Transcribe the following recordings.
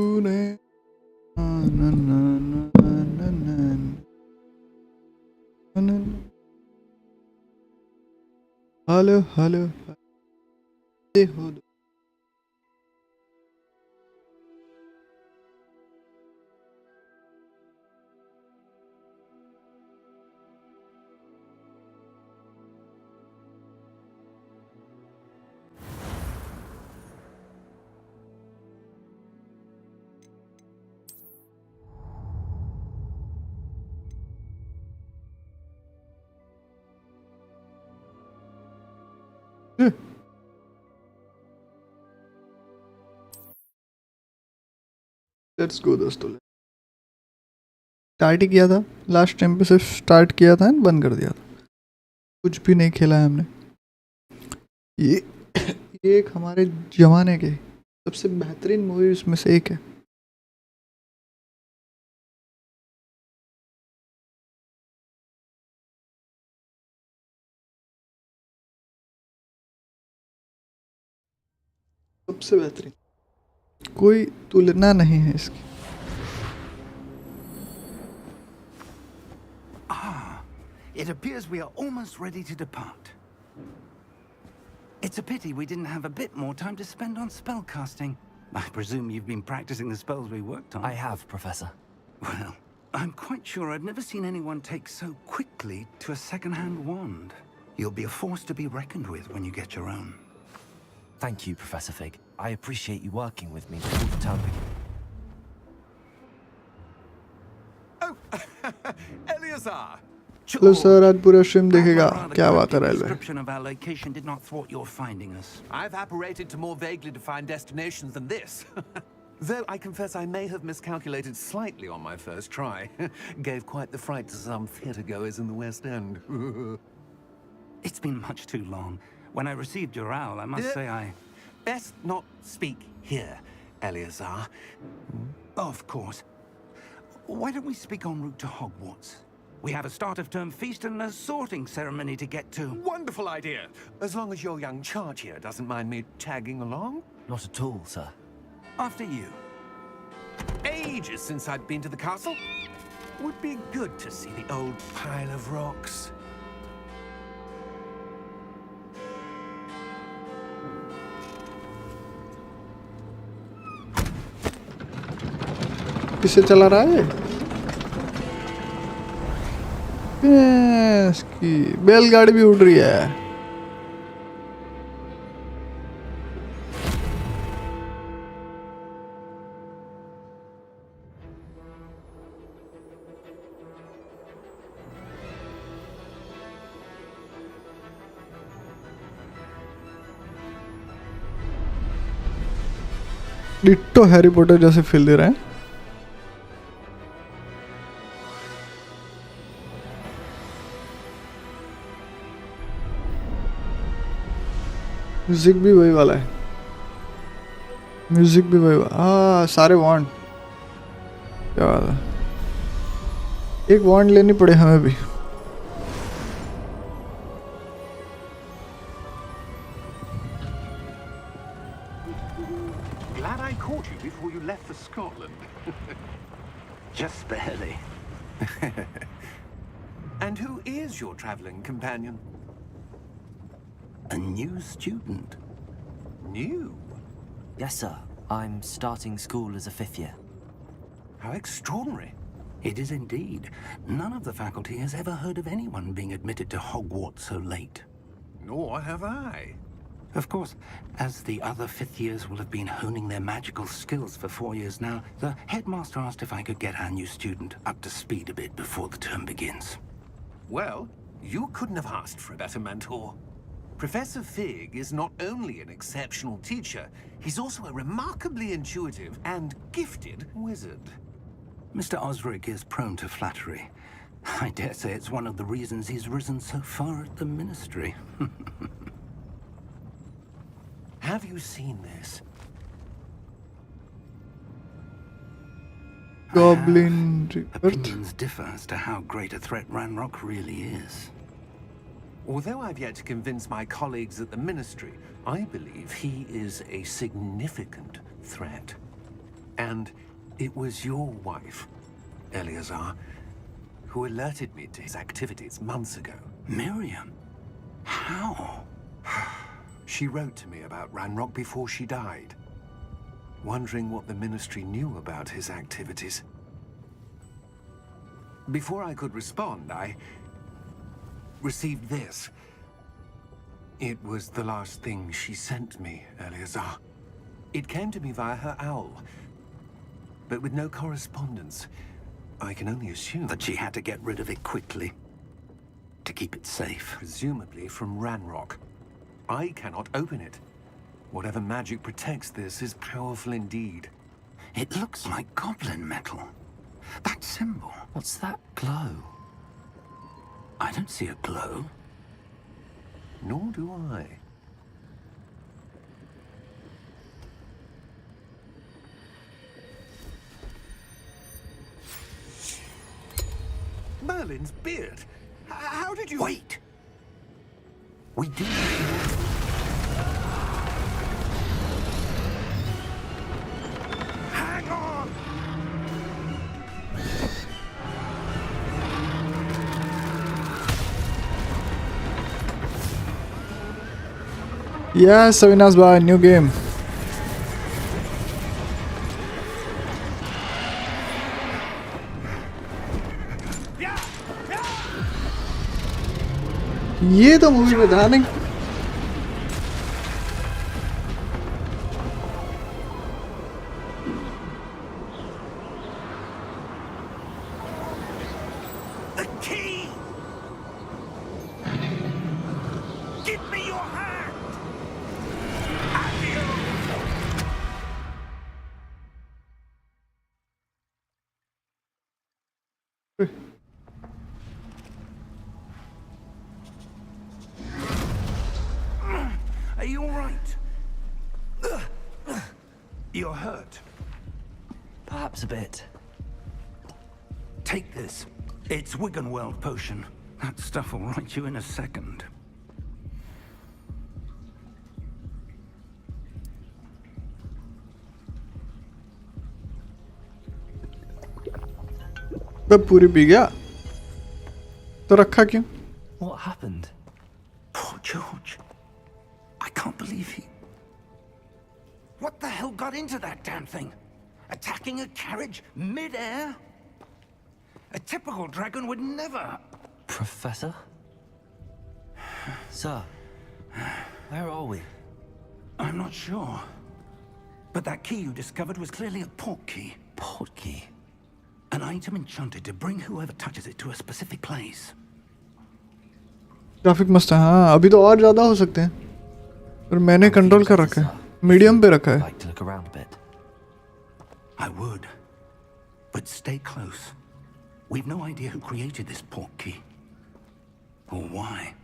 Hello hello हो let's go दोस्तों। Start ही किया था लास्ट टाइम पे, सिर्फ स्टार्ट किया था एंड बंद कर दिया था, कुछ भी नहीं खेला है हमने। ये एक हमारे जमाने के सबसे बेहतरीन मूवीज में से एक है। सबसे बेहतरीन, कोई तुलना नहीं है इसकी। It appears we are almost ready to depart. It's a pity we didn't have a bit more time to spend on spellcasting. I presume you've been practicing the spells we worked on. I have, Professor. Well, I'm quite sure I've never seen anyone take so quickly to a second-hand wand. You'll be a force to be reckoned with when you get your own. Thank you, Professor Fig. I appreciate you working with me before the term begins. Oh, Eleazar! चलो sir, आज पूरा stream देखेगा। क्या बात है railway? Description of our location did not thwart your finding us. I've apparated to more vaguely defined destinations than this. Though I confess I may have miscalculated slightly on my first try. Gave quite the fright to some theatregoers in the West End. It's been much too long. When I received your owl, I must say I... Best not speak here, Eleazar. Of course. Why don't we speak en route to Hogwarts? We have a start-of-term feast and a sorting ceremony to get to. Wonderful idea! As long as your young charge here doesn't mind me tagging along. Not at all, sir. After you. Ages since I'd been to the castle. Would be good to see the old pile of rocks. किसे चला रहा है? इसकी बैलगाड़ी भी उड़ रही है। डिट्टो हैरी पॉटर जैसे फील दे रहा है। म्यूजिक भी वही वाला है, म्यूजिक भी वही वाला। सारे वॉन्ड, क्या बात है। एक वॉन्ड लेनी पड़े हमें भी। Glad I caught you before you left for Scotland. Just barely. And who is your traveling companion? A new student. New? Yes, sir. I'm starting school as a 5th year. How extraordinary. It is indeed. None of the faculty has ever heard of anyone being admitted to Hogwarts so late. Nor have I. Of course, as the other 5th years will have been honing their magical skills for 4 years now, the headmaster asked if I could get our new student up to speed a bit before the term begins. Well, you couldn't have asked for a better mentor. Professor Fig is not only an exceptional teacher, he's also a remarkably intuitive and gifted wizard. Mr. Osric is prone to flattery. I dare say it's one of the reasons he's risen so far at the ministry. Have you seen this? Goblin Earth. Opinions differ as to how great a threat Ranrock really is. Although I've yet to convince my colleagues at the ministry, I believe he is a significant threat. And it was your wife, Eleazar, who alerted me to his activities months ago. Miriam? How? She wrote to me about Ranrock before she died, wondering what the Ministry knew about his activities. Before I could respond, I received this. It was the last thing she sent me, Eleazar. It came to me via her owl, but with no correspondence. I can only assume That she had to get rid of it quickly. To keep it safe. presumably from Ranrock. I cannot open it. Whatever magic protects this is powerful indeed. It looks like goblin metal. That symbol. What's that glow? I don't see a glow. Nor do I. Merlin's beard. How did you... Wait! We do. Hang on! Yeah, Savina's by new game. ये तो movie में था नहीं. The key! Give me your hand! Adios! Are you all right? You're hurt. Perhaps a bit. Take this. It's Wiggenweld potion. That stuff will right you in a second. मैं पूरी P गया तो रखा क्यों? What happened? Poor George. I can't believe he... What the hell got into that damn thing? Attacking a carriage mid-air? A typical dragon would never... Professor? Sir, where are we? I'm not sure. But that key you discovered was clearly a port key. Port key? An item enchanted to bring whoever touches it to a specific place. Graphic मस्त है. हाँ, अभी तो और ज़्यादा हो सकते हैं. पर मैंने कंट्रोल कर रखा है. मीडियम पे रखा है. Like to look around a bit. I would. But stay close. We've no idea who created this port key. Or why.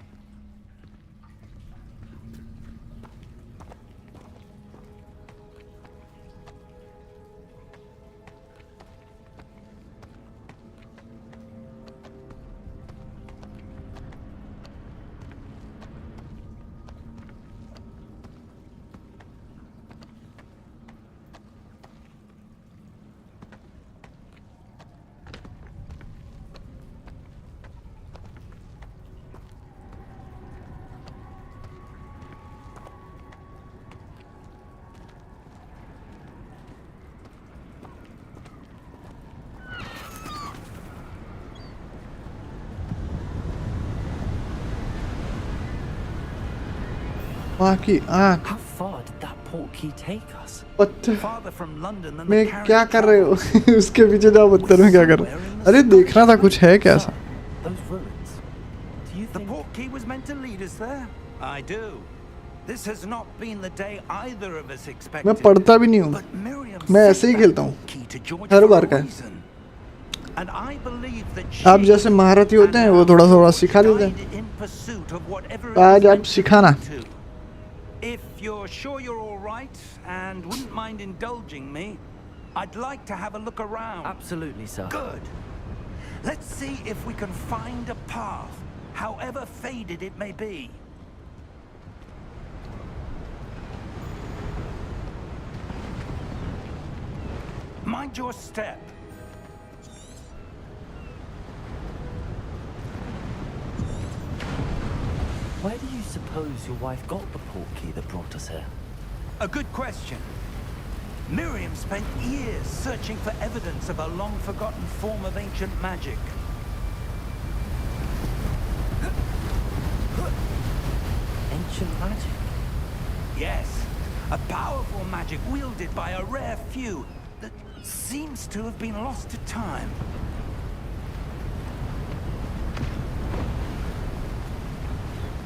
माँ की आँख. How far did that port key take us? पत्थर Farther from London than में the carriage क्या कर रहे हो? traveled. उसके पीछे जाओ. पत्थर में क्या कर रहे हो? अरे देखना था कुछ है क्या ऐसा? Those ruins. Do you The think... port key was meant to lead us there. I do. This has not been the day either of us expected. मैं पढ़ता भी नहीं हूँ. But Miriam मैं sent ऐसे ही that खेलता हूँ. port key to George her for bar a का है. reason. And I believe that आप she जैसे महारथी होते हैं वो थोड़ा थोड़ा सिखा देते हैं. died in pursuit of whatever it आज was आप meant to सिखाना. lead to. If you're sure you're all right and wouldn't mind indulging me, I'd like to have a look around. Absolutely, sir. Good. Let's see if we can find a path, however faded it may be. Mind your step. Where do you suppose your wife got the portkey that brought us here? A good question. Miriam spent years searching for evidence of a long-forgotten form of ancient magic. Ancient magic? Yes, a powerful magic wielded by a rare few that seems to have been lost to time.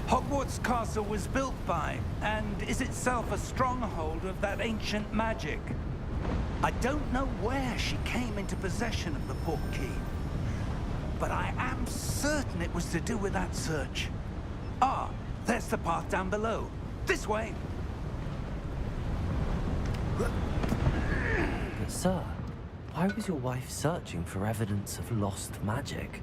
Hogwarts Castle was built by, and is itself a stronghold of that ancient magic. I don't know where she came into possession of the portkey, but I am certain it was to do with that search. Ah, there's the path down below. This way. But sir, why was your wife searching for evidence of lost magic?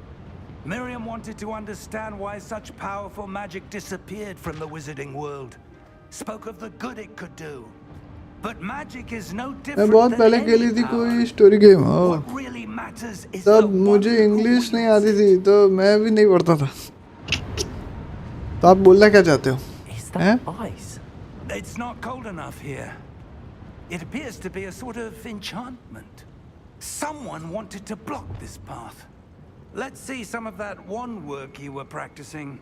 Miriam wanted to understand why such powerful magic disappeared from the wizarding world. Spoke of the good it could do. But magic is no मैं different बहुत than पहले any खेली थी power. कोई story game What really matters is the तब one मुझे who English नहीं wields आती थी तो मैं भी नहीं पढ़ता था तो आप बोलना क्या चाहते हो Is that ice? It's not cold enough here. It appears to be a sort of enchantment. Someone wanted to block this path. Let's see some of that wand work you were practicing.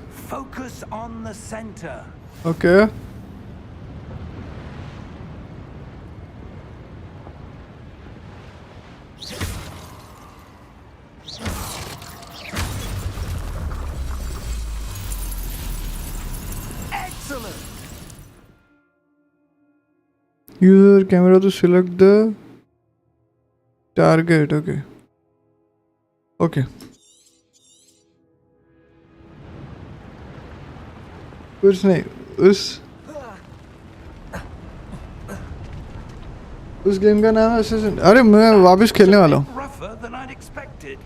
Focus on the center. Okay Excellent. use your camera to select the target. Okay कुछ नहीं उस game का नाम है Assassin। अरे मैं वापस खेलने वाला हूँ Rougher than I'd expected.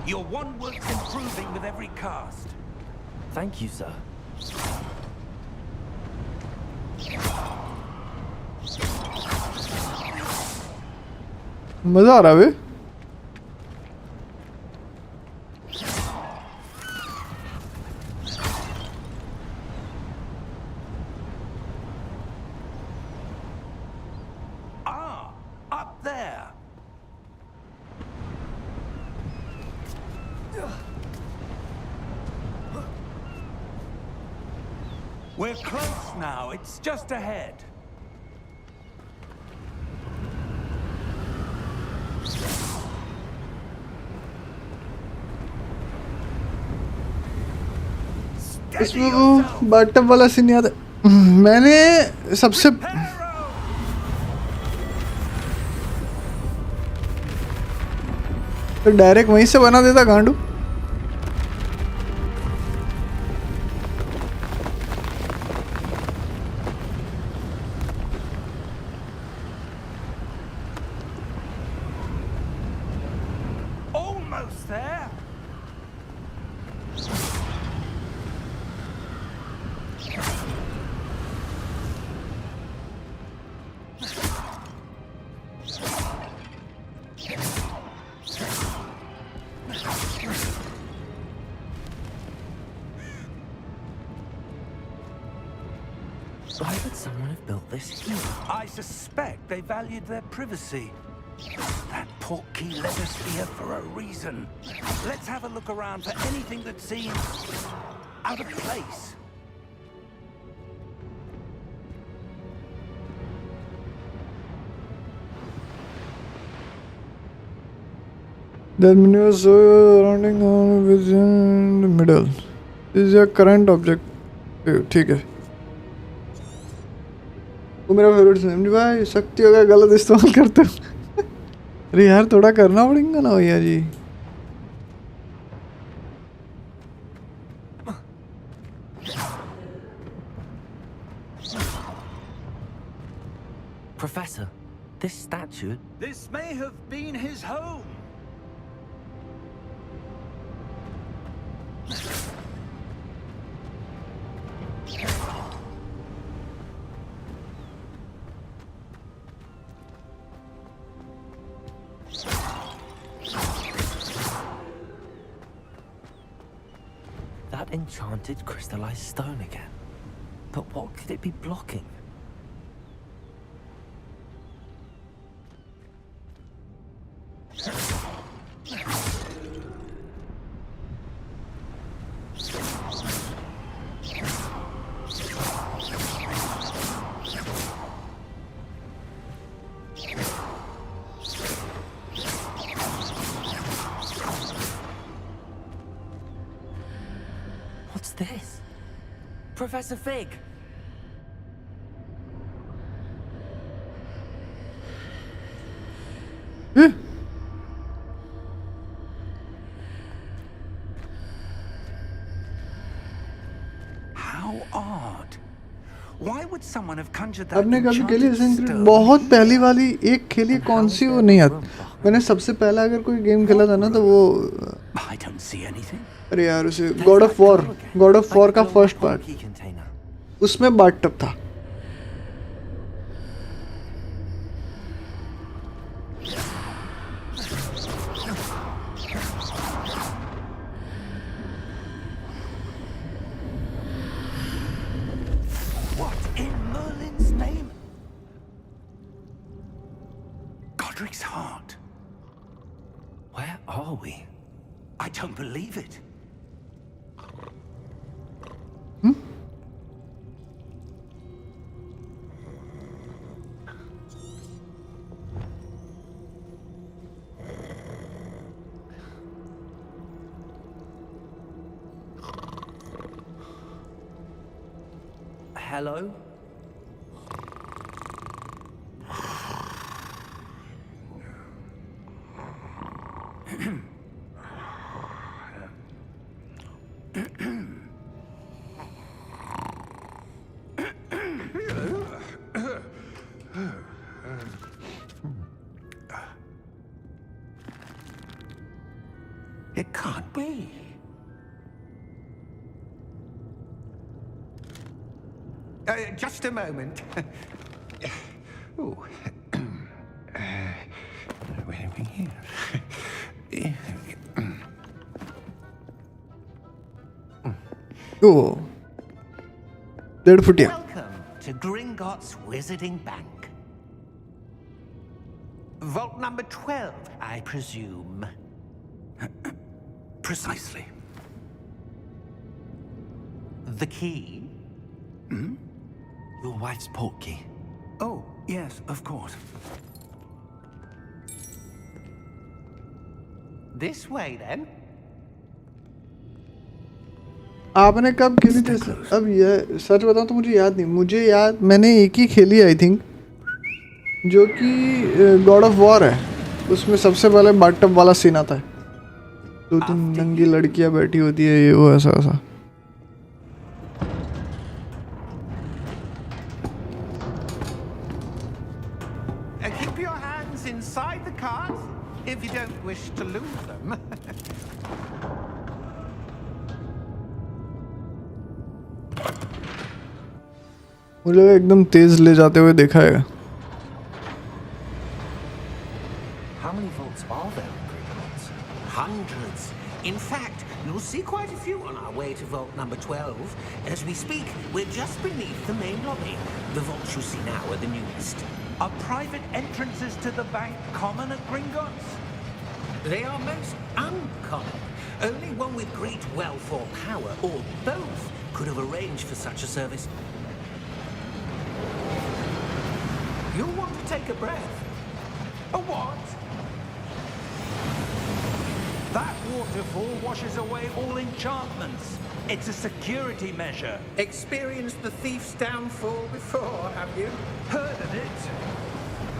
Your wand work's improving with every cast. Thank you, sir. मजा आ रहा है बे Ah, up there. We're close now. It's just ahead. इसमें वो बाथटब वाला सीन याद है मैंने सबसे तो डायरेक्ट वहीं से बना देता गांडू Almost there. Why would someone have built this here? I suspect they valued their privacy. That portkey led us here for a reason. Let's have a look around for anything that seems out of place. The menu is surrounding within the middle. This is your current object। ठीक है वो मेरा favourite सिनेम भाई शक्तियों का गलत इस्तेमाल करते हो अरे यार थोड़ा करना पड़ेगा ना भैया जी Professor, this statue... This may have been his home. that enchanted crystallized stone again. But what could it be blocking? What's this? Professor Fig! How odd. Why would someone have conjured that आपने कभी खेली enchanted ascension creed? stone? बहुत पहली वाली एक खेली, कौन सी वो नहीं याद. मैंने सबसे पहला अगर कोई गेम खेला था ना तो वो, I don't see anything. अरे यार उसे गॉड ऑफ वॉर का फर्स्ट पार्ट, उसमें बाथटब था. What in Merlin's name? Godric's heart. Where are we? I don't believe it. Hello? It can't be. Just a moment. Oh. Where are we here? ओ 1.5 फुटिया. Welcome to Gringotts Wizarding Bank. Vault number 12, I presume. Precisely. The key? Your wife's port key. Oh, yes, of course. This way, then. आपने कब खेली थी? अब ये सच बताऊं तो मुझे याद नहीं. मुझे याद मैंने एक ही खेली आई थिंक, जो कि गॉड ऑफ वॉर है. उसमें सबसे पहले बाथटब वाला सीन आता है, 2-3 नंगी लड़कियां बैठी होती है, ये वो ऐसा ऐसा. Keep your hands inside the cart if you don't wish to lose them. मुझे लगा एकदम तेज ले जाते हुए देखा है. How many vaults are there in Gringotts? Hundreds. In fact, you'll see quite a few on our way to vault number 12. As we speak, we're just beneath the main lobby. The vaults you see now are the newest. Are private entrances to the bank common at Gringotts? They are most uncommon. Only one with great wealth or power, or both, could have arranged for such a service. You'll want to take a breath. A what? That waterfall washes away all enchantments. It's a security measure. Experienced the thief's downfall before, have you? Heard of it?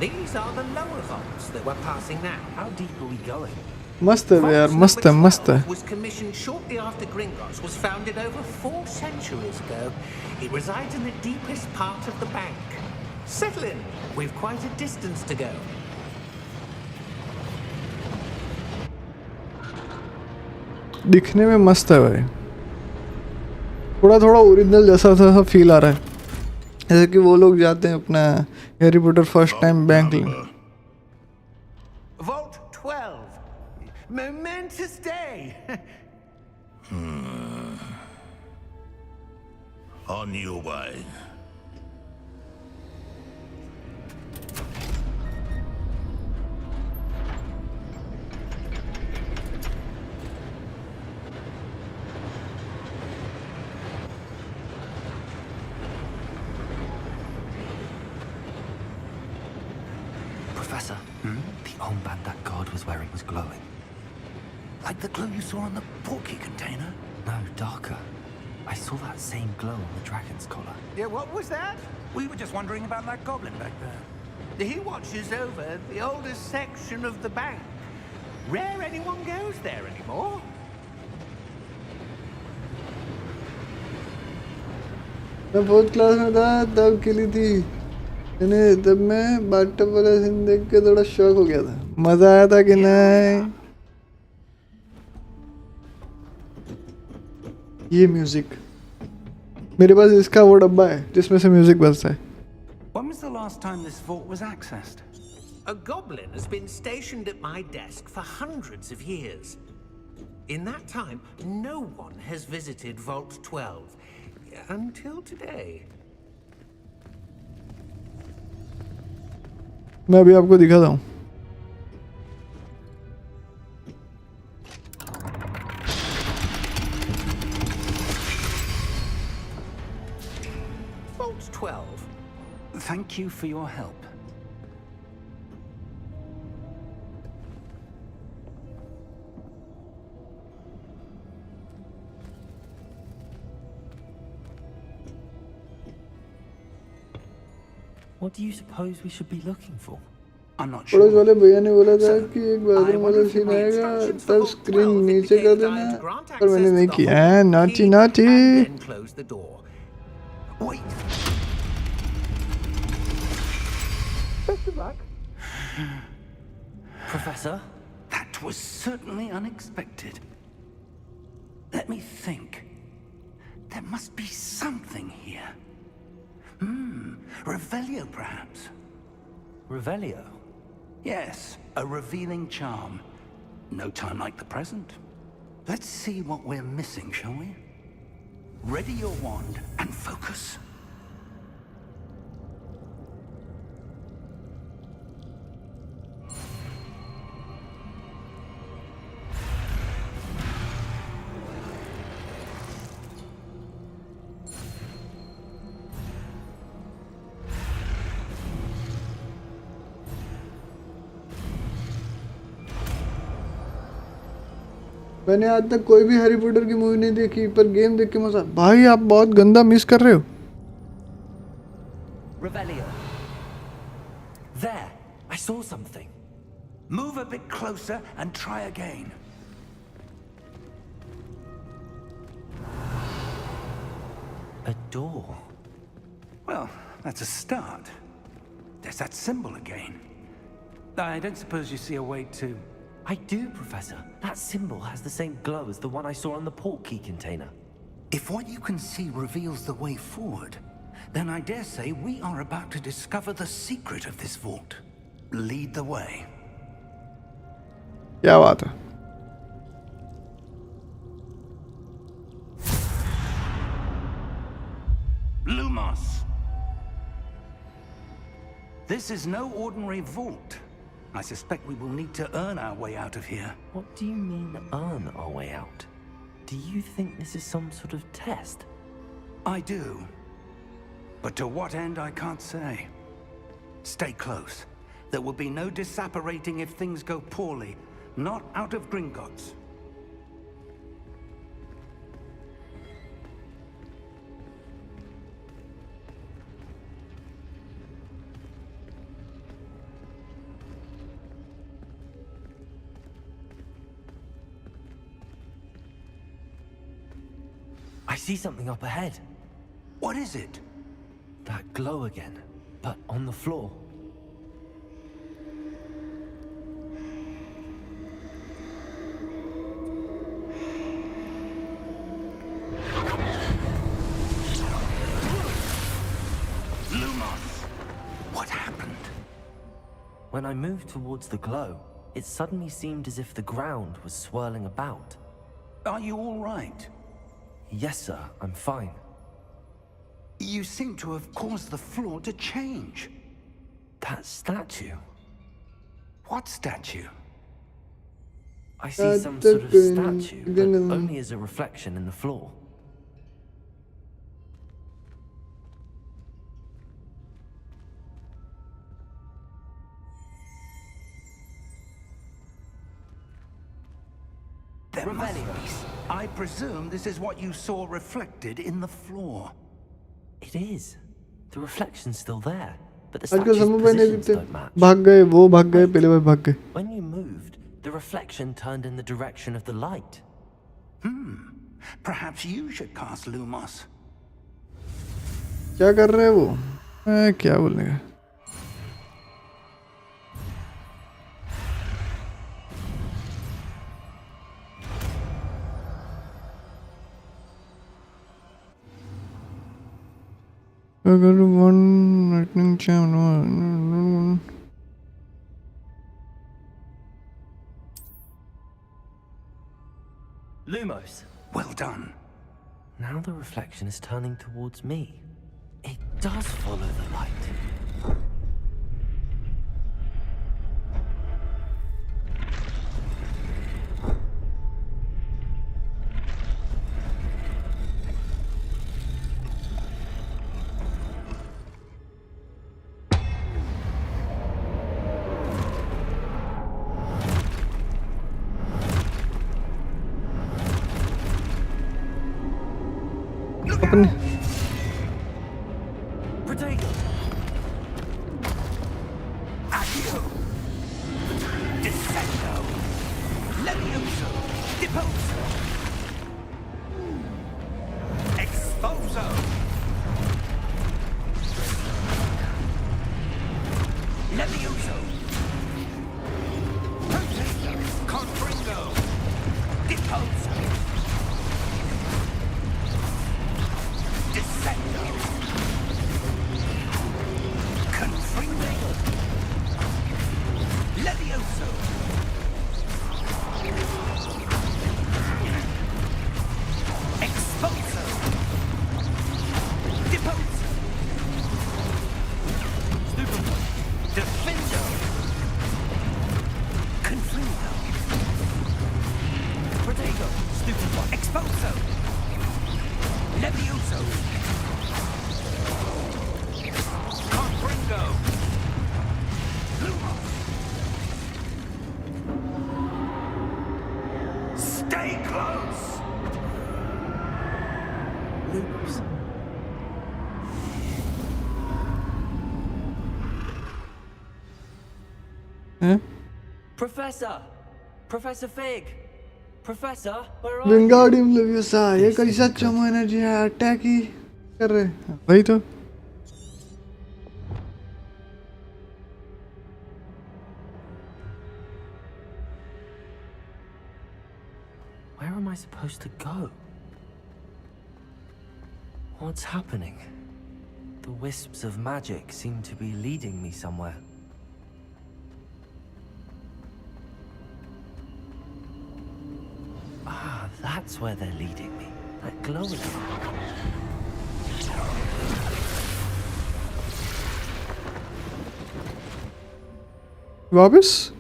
These are the lower vaults that we're passing now. How deep are we going? मस्त है यार, मस्त है मस्त है. Was commissioned shortly after Gringotts was founded over 4 centuries ago. It resides in the deepest part of the bank. Settle in. We've quite a distance to go. दिखने में मस्त है भाई. थोड़ा थोड़ा ओरिजिनल जैसा सा फील आ रहा है, जैसे कि वो लोग जाते हैं अपना Harry Potter first time bank लेने. Vault 12. Momentous day. On your way. Professor, the armband that guard was wearing was glowing. Like the glow you saw on the portkey container? No, darker. I saw that same glow on the dragon's collar. Yeah, what was that? We were just wondering about that goblin back there. He watches over the oldest section of the bank. Rare anyone goes there anymore. मैं fourth class में था तब खेली थी मैंने तब मैं bathtub वाला सीन देख के थोड़ा शॉक हो गया था मजा आया था कि नहीं ये म्यूजिक मेरे पास इसका वो डब्बा है जिसमें से म्यूजिक बजता है When was the last time this vault was accessed? A goblin has been stationed at my desk for hundreds of years. In that time, no one has visited Vault 12. Until today. मैं अभी आपको दिखाता हूँ Vault 12. Thank you for your help. What do you suppose we should be looking for? I'm not पड़ोस sure. वाले भैया ने बोला था कि एक बाथरूम वाला सीन आएगा तब स्क्रीन नीचे कर देना पर मैंने नहीं किया है naughty naughty And then close the door. Wait. Best of luck. Professor? That was certainly unexpected. Let me think. There must be something here. Revelio, perhaps. Revelio? Yes, a revealing charm. No time like the present. Let's see what we're missing, shall we? Ready your wand and focus. मैंने आज तक कोई भी Harry Potter की movie नहीं देखी पर game देख के मजा भाई आप बहुत गंदा मिस कर रहे हो Revelio. There! I saw something. Move a bit closer and try again. A door. Well, that's a start. There's that symbol again. I don't suppose you see a way to... I do, Professor. That symbol has the same glow as the one I saw on the portkey container. If what you can see reveals the way forward, then I dare say we are about to discover the secret of this vault. Lead the way. क्या बात है Lumos! This is no ordinary vault. I suspect we will need to earn our way out of here. What do you mean, earn our way out? Do you think this is some sort of test? I do. But to what end, I can't say. Stay close. There will be no disapparating if things go poorly. Not out of Gringotts. I see something up ahead. What is it? That glow again, but on the floor. Lumos! What happened? When I moved towards the glow, it suddenly seemed as if the ground was swirling about. Are you all right? Yes, sir, I'm fine. You seem to have caused the floor to change. That statue. What statue? I see some sort of statue, but only as a reflection in the floor. There must be. I presume this is what you saw reflected in the floor. It is. The reflection's still there, but the आजकल statue's समझ में नहीं positions देते don't match. भाग गए वो भाग गए पहले भाई भाग गए When you moved, the reflection turned in the direction of the light. Perhaps you should cast Lumos. क्या कर रहे हैं वो क्या बोलने का अगर one lightning channel Lumos. Well done. Now the reflection is turning towards me. It does follow the light. अपने Protego. Accio. Descendo. Levioso. Deposo. Exposo. Levioso. Protego. Confringo. Deposo. Descendo. Confringo. Levioso. Exposo. Deposo. Stupido. Defendo. Confringo. Protego. Stupido. Exposo. Levioso. Confringo. Lumos. Stay close. Lumos. हैं Professor! Professor Fig! Professor, where are you? Wingardium leviosa ये कैसा चमो energy है attack ही कर रहे हैं वही तो Where am I supposed to go? What's happening? The wisps of magic seem to be leading me somewhere. Ah, that's where they're leading me. That glowing. वापस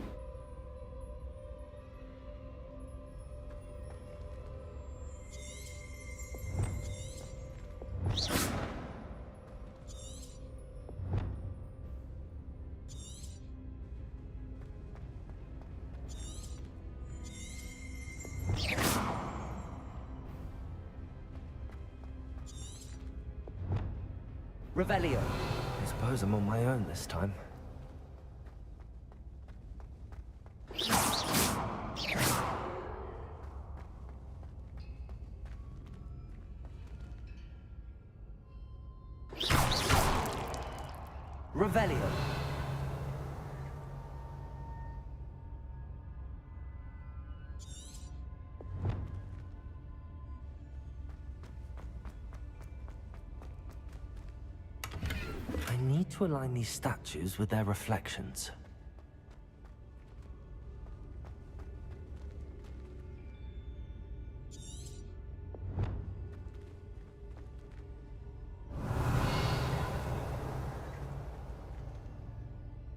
Revelio. I suppose I'm on my own this time. Revelio. I need to align these statues with their reflections.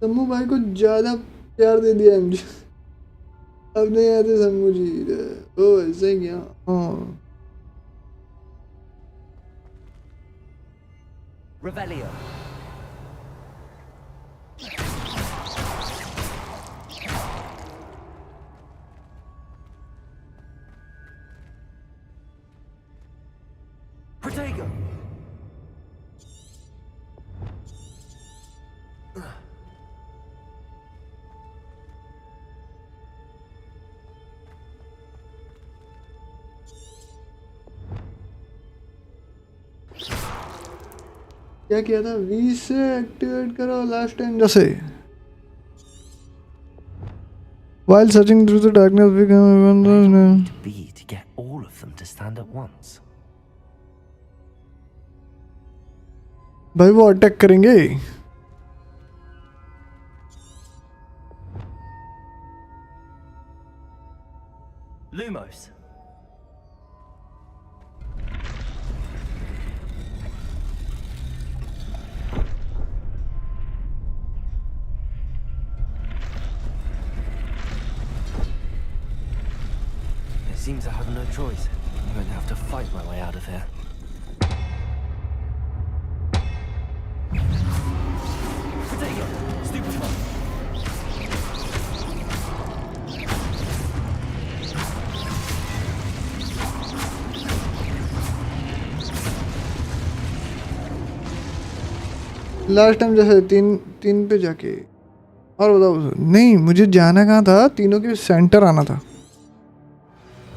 सम्मू भाई को ज़्यादा प्यार दे दिया मुझे। अब नहीं आते सम्मू जी। ओ ऐसे ही क्या? हाँ Revelio. Protego. क्या किया था? वी से एक्टिवेट करो लास्ट टाइम जैसे। While searching through the darkness, we can To be to get all of them to stand at once. भाई वो अटैक करेंगे। Lumos. It seems I have no choice. I'm going to have to fight my way out of here. Protego. Stupefy. Last time जैसे तीन पे जाके। और बताओ नहीं, मुझे जाना कहाँ था? तीनों के सेंटर आना था।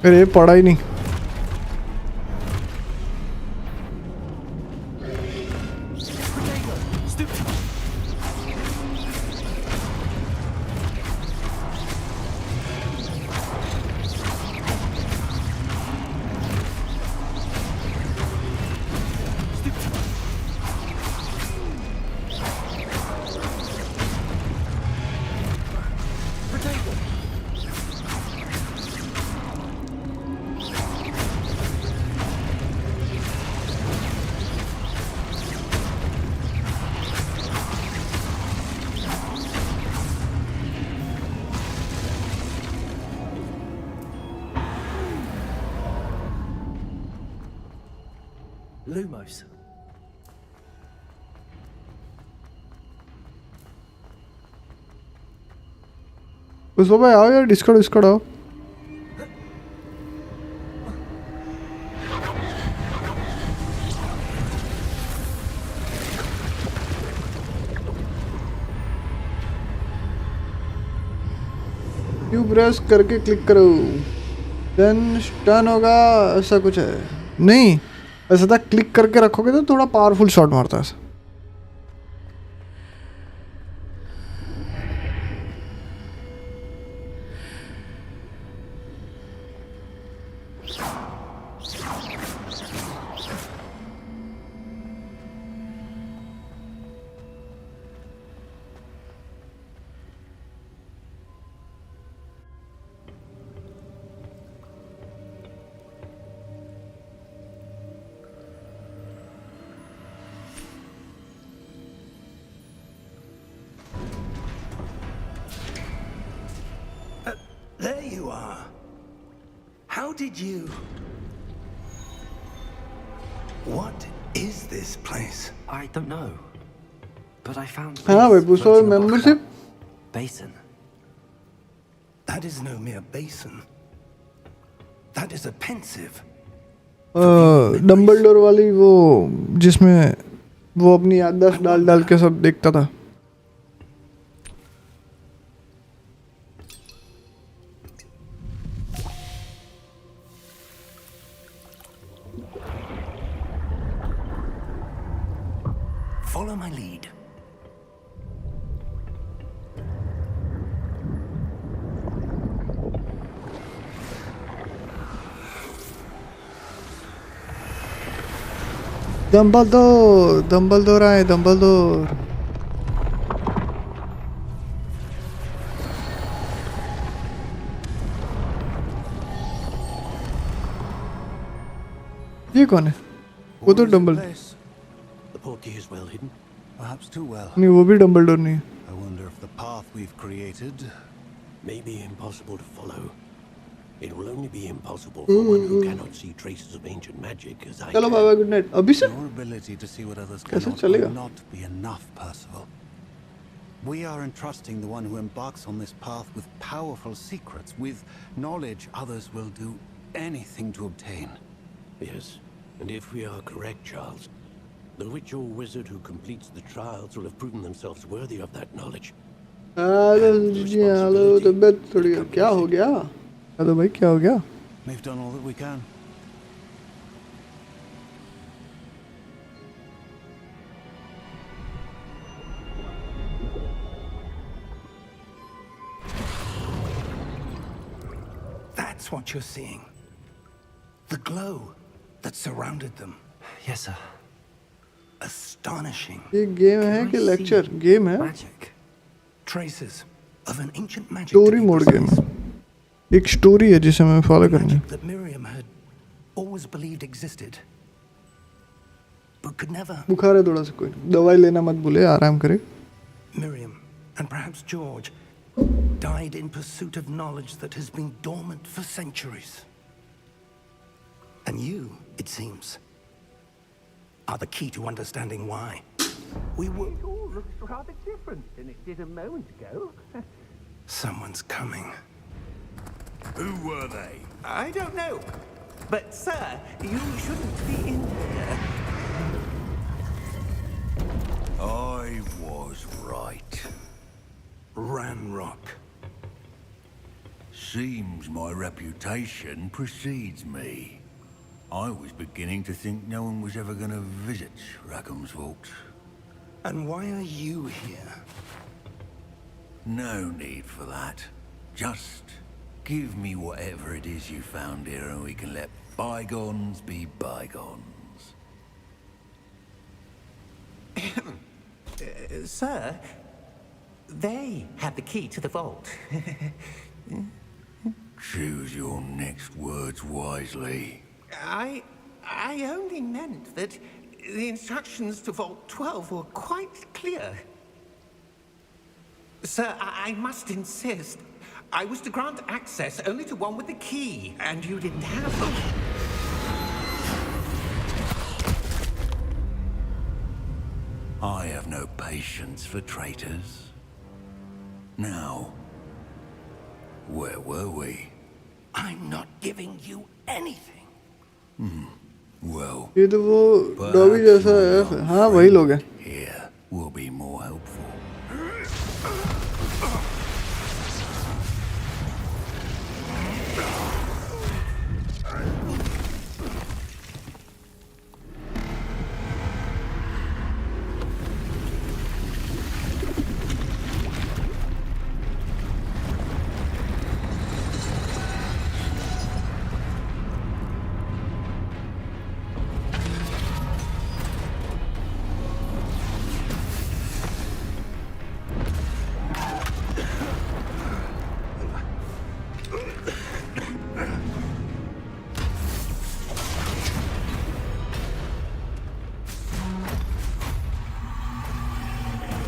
अरे पड़ा ही नहीं। Lumos. उसको भाई आओ यार, डिस्कॉर्ड आओ। क्यू प्रेस करके क्लिक करो, देन स्टन होगा, ऐसा कुछ है। नहीं ऐसा था, क्लिक करके रखोगे तो थोड़ा पावरफुल शॉट मारता है ऐसा। There you are. How did you... What is this place? I don't know. But I found हाँ भाई, this पूछो floating above membership? that basin. That is no mere basin. That is a pensive. Dumbledore वाली वो, जिसमें वो अपनी याददाश्त डाल डाल के सब देखता था। Follow my lead. डम्बलडोर आए, डम्बलडोर। ये कौन है? वो तो dumbbell. The portkey is well hidden. perhaps too well. नहीं वो भी डम्बलडोर नहीं है. I wonder if the path we've created may be impossible to follow. It will only be impossible for one who cannot see traces of ancient magic as I चलो can. Baba good night. अभी से your ability to see what others कैसे cannot चलेगा? will not be enough, Percival. We are entrusting the one who embarks on this path with powerful secrets, with knowledge others will do anything to obtain. Yes, and if we are correct, Charles, the witch or wizard who completes the trials will have proven themselves worthy of that knowledge. Hello तबीयत थोड़ी क्या हो गया? Hello भाई क्या हो गया? We've done all that we can. That's what you're seeing. The glow that surrounded them. Yes, sir. Astonishing. ये गेम है कि लेक्चर? गेम है. Magic. Traces of an ancient magic. Story mode game. एक story है जिसे हमें follow करनी है. Magic that Miriam had always believed existed, but could never. बुखार है थोड़ा सा कोई. दवाई लेना मत भूले, आराम करे. Miriam and perhaps George died in pursuit of knowledge that has been dormant for centuries. And you, it seems, are the key to understanding why. We were. It all looks rather different than it did a moment ago. Someone's coming. Who were they? I don't know. But, sir, you shouldn't be in here. I was right. Ranrock. Seems my reputation precedes me. I was beginning to think no one was ever going to visit Rackham's vault. And why are you here? No need for that. Just give me whatever it is you found here and we can let bygones be bygones. Sir, they had the key to the vault. Choose your next words wisely. I only meant that the instructions to Vault 12 were quite clear. Sir, I must insist. I was to grant access only to one with the key, and you didn't have them. I have no patience for traitors. Now, where were we? I'm not giving you anything. Well, ये तो वो dobby जैसा है. हाँ वही लोग हैं. here will be more helpful.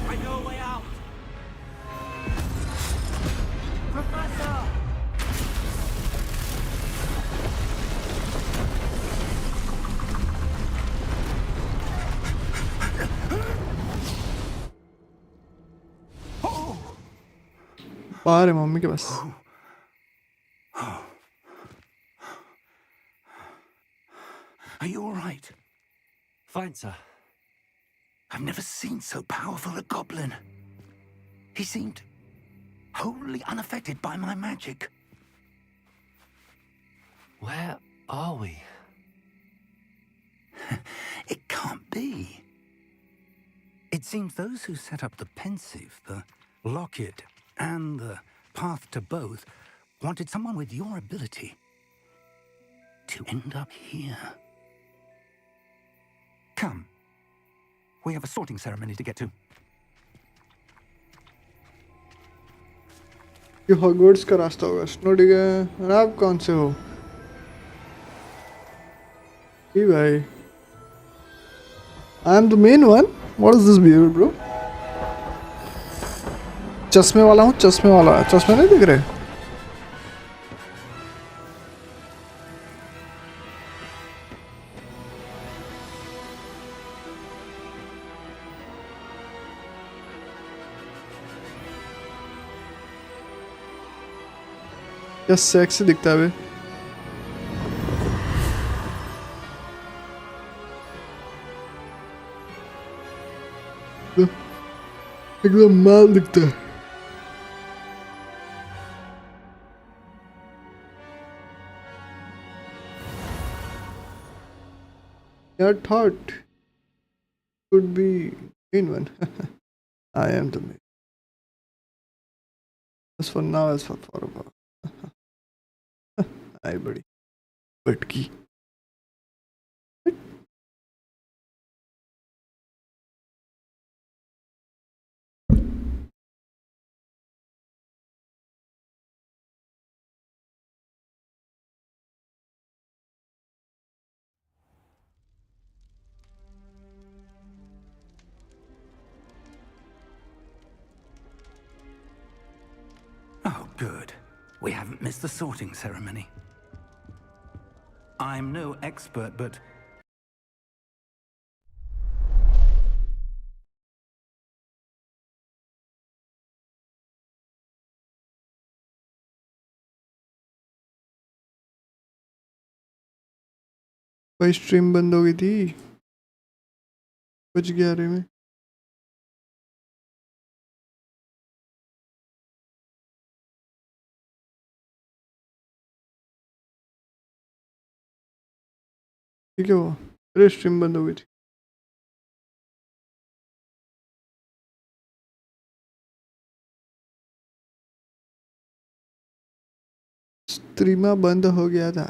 I know a way out. Professor! बाहर है मम्मी के पास. Are you all right? Fine, sir. I've never seen so powerful a goblin. He seemed wholly unaffected by my magic. Where are we? It can't be. It seems those who set up the pensive, the locket, and the path to both wanted someone with your ability to end up here. Come. We have a sorting ceremony to get to. ये Hogwarts का रास्ता होगा. स्नोडी का. आप कौन से हो? ये भाई. I am the main one. What is this behavior, bro? चश्मे वाला हूँ, चश्मे वाला है, चश्मे नहीं दिख रहे? क्या सेक्सी दिखता है बे? एकदम माल दिखता है। Your thought could be main one. I am the main. As for now, as for forever. Hi, buddy. Butki. Oh, good. We haven't missed the sorting ceremony. I'm no expert, but भाई stream बंद हो गई थी, बज 11 में। ठीक है, वो अरे स्ट्रीम बंद हो गई थी। स्ट्रीमा बंद हो गया था।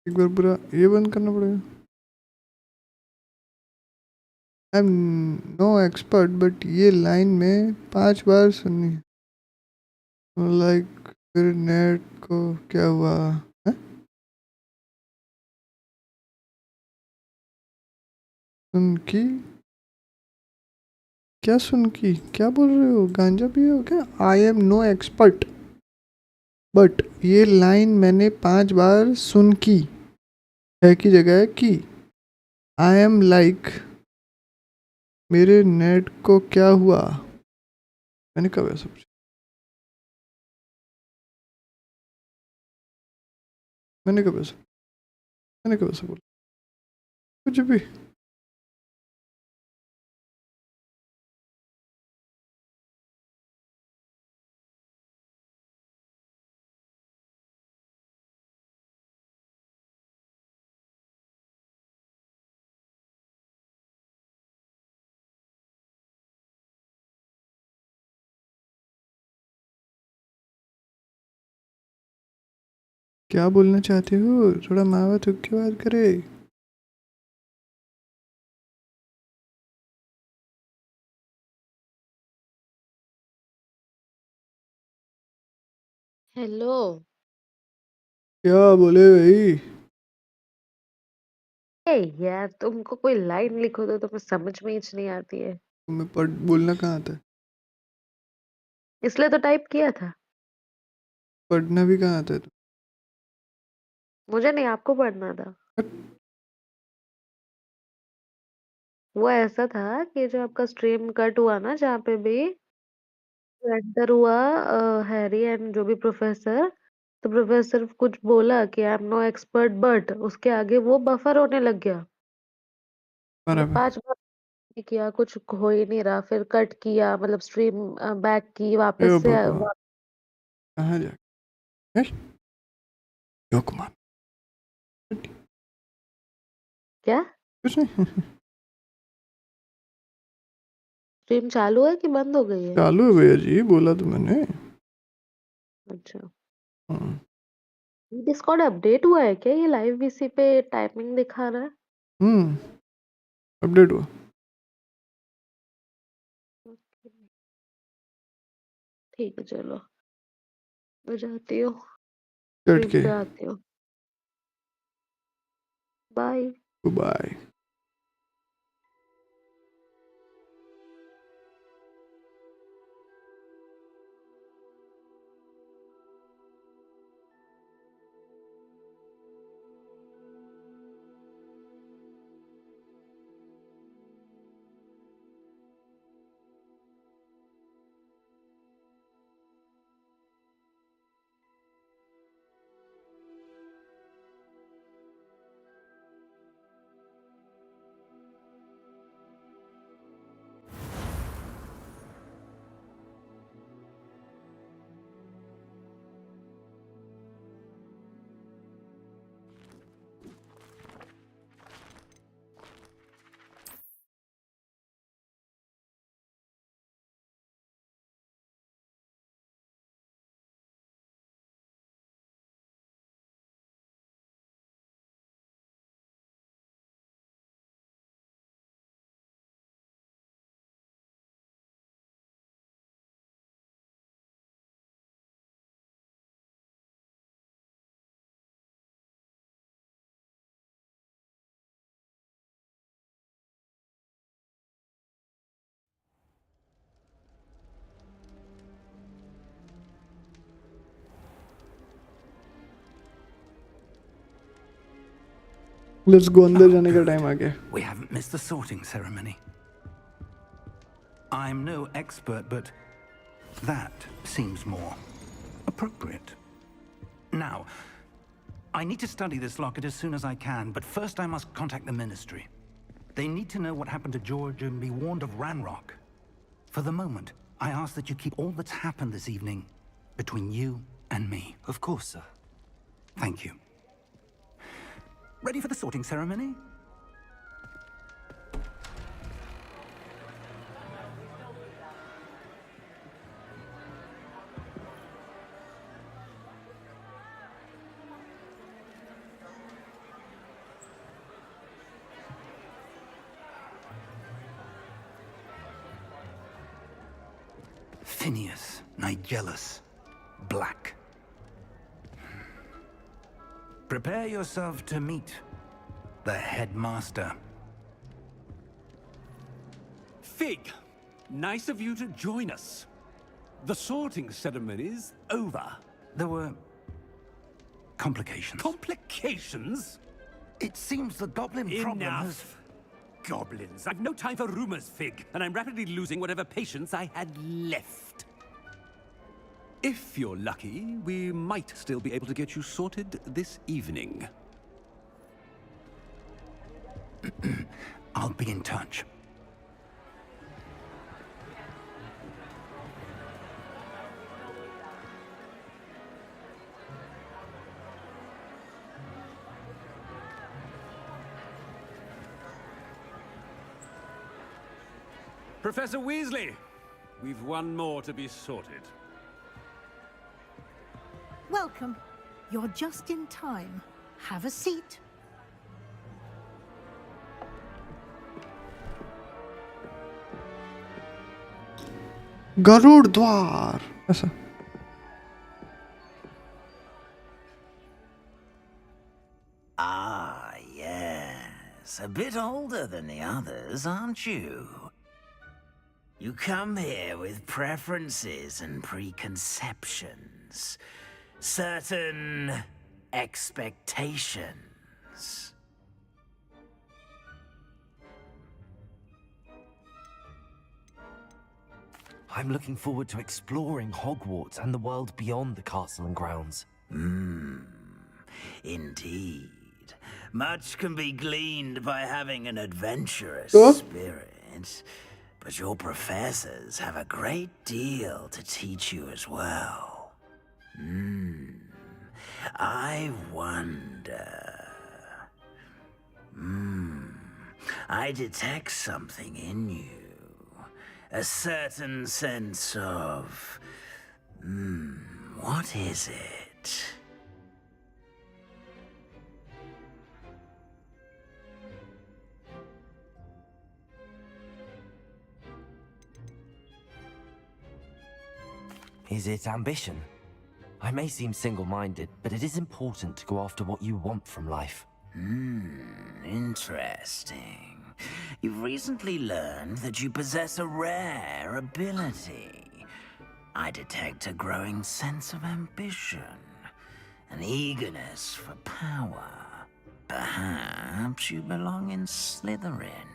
एक बार पूरा ये बंद करना पड़ेगा। I am no expert but ये लाइन में 5 बार सुननी है। लाइक फिर नेट को क्या हुआ है? सुन की क्या, सुन की क्या बोल रहे हो? गांजा पिए हो क्या? I am no expert but ये लाइन मैंने 5 बार सुन की है की जगह है कि आई एम लाइक मेरे नेट को क्या हुआ? मैंने कब ऐसा पूछा? मैंने कब ऐसा बोला? कुछ भी। क्या बोलना चाहते हो? थोड़ा मावा थूक के बात करे। हेलो। क्या बोले भाई? ए यार, तुमको कोई लाइन लिखो तो तुम्हें समझ में ही नहीं आती है, तुम्हें पढ़ बोलना कहाँ आता है? इसलिए तो टाइप किया था। पढ़ना भी कहाँ आता है? मुझे नहीं, आपको पढ़ना था। वो ऐसा था कि जो आपका स्ट्रीम कट हुआ ना, जहाँ पे भी एंटर हुआ हैरी एंड जो भी प्रोफेसर, तो प्रोफेसर कुछ बोला कि I am no expert but उसके आगे वो बफर होने लग गया। मतलब बराबर। 5 बार किया, कुछ हो ही नहीं रहा, फिर कट किया, मतलब स्ट्रीम बैक की ए वापस से भगवान, कहाँ जा जोकमान? क्या कुछ नहीं। स्ट्रीम चालू है कि बंद हो गई है? चालू है भैया जी, बोला तो मैंने। अच्छा, हाँ। डिस्कॉर्ड अपडेट हुआ है क्या? ये लाइव वीसी पे टाइमिंग दिखा रहा है। अपडेट हुआ। ठीक है चलो, मैं जाती हूँ, कट स्ट्रीम के पे आती हूँ। बाय। बाय। लेट्स गो, अंदर Oh, जाने का good. टाइम आ गया। We haven't missed the sorting ceremony. I'm no expert, but that seems more appropriate. Now, I need to study this locket as soon as I can, but first I must contact the Ministry. They need to know what happened to George and be warned of Ranrock. For the moment, I ask that you keep all that's happened this evening between you and me. Of course, sir. Thank you. Ready for the sorting ceremony? Phineas, Nigellus, Black. Prepare yourself to meet the headmaster. Fig, nice of you to join us. The sorting ceremony's over. There were complications. Complications? It seems the goblin problem has... Enough. Goblins. I've no time for rumors, Fig, and I'm rapidly losing whatever patience I had left. If you're lucky, we might still be able to get you sorted this evening. I'll be in touch. Professor Weasley, we've one more to be sorted. Welcome. You're just in time. Have a seat. Garuda द्वार ऐसा। Ah, yes. A bit older than the others, aren't you? You come here with preferences and preconceptions. Certain expectations. I'm looking forward to exploring Hogwarts and the world beyond the castle and grounds. Indeed. Much can be gleaned by having an adventurous Oh. spirit. But your professors have a great deal to teach you as well. I wonder... I detect something in you. A certain sense of... what is it? Is it ambition? I may seem single-minded, but it is important to go after what you want from life. Interesting. You've recently learned that you possess a rare ability. I detect a growing sense of ambition, an eagerness for power. Perhaps you belong in Slytherin.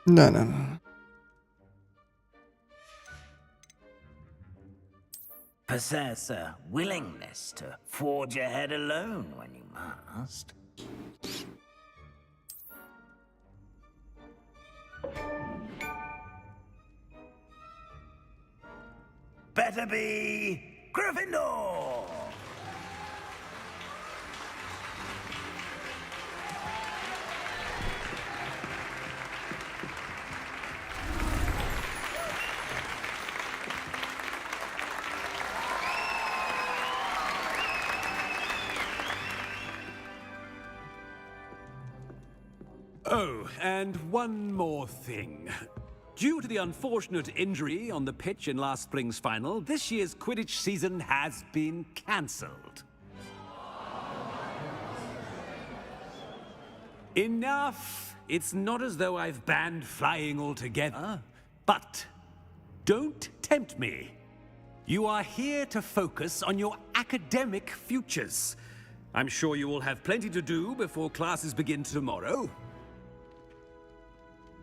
No. Possess a willingness to forge ahead alone when you must. Better be Gryffindor! Oh, and one more thing. Due to the unfortunate injury on the pitch in last spring's final, this year's Quidditch season has been cancelled. Enough! It's not as though I've banned flying altogether, but don't tempt me. You are here to focus on your academic futures. I'm sure you will have plenty to do before classes begin tomorrow.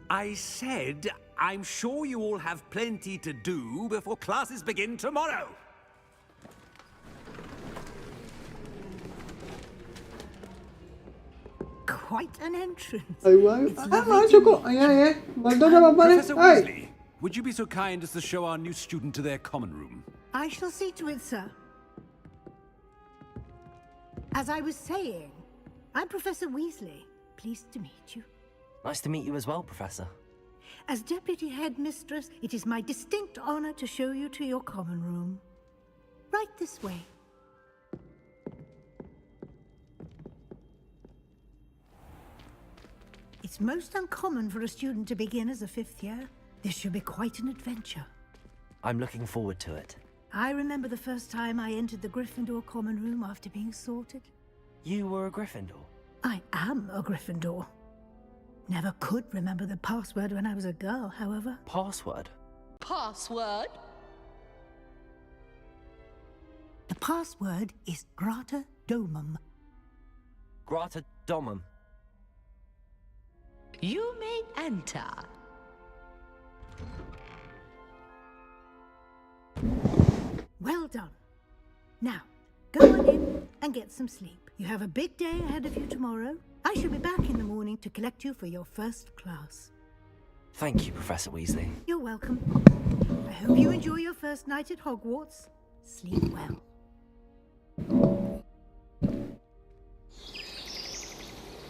I said, I'm sure you all have plenty to do before classes begin tomorrow. Quite an entrance. Professor Weasley, would you be so kind as to show our new student to their common room? I shall see to it, sir. As I was saying, I'm Professor Weasley. Pleased to meet you. Nice to meet you as well, Professor. As Deputy Headmistress, it is my distinct honor to show you to your common room. Right this way. It's most uncommon for a student to begin as a 5th year. This should be quite an adventure. I'm looking forward to it. I remember the first time I entered the Gryffindor common room after being sorted. You were a Gryffindor? I am a Gryffindor. Never could remember the password when I was a girl, however. Password? Password? The password is Grata Domum. Grata Domum. You may enter. Well done. Now, go on in and get some sleep. You have a big day ahead of you tomorrow. I shall be back in the morning to collect you for your first class. Thank you, Professor Weasley. You're welcome. I hope you enjoy your first night at Hogwarts. Sleep well.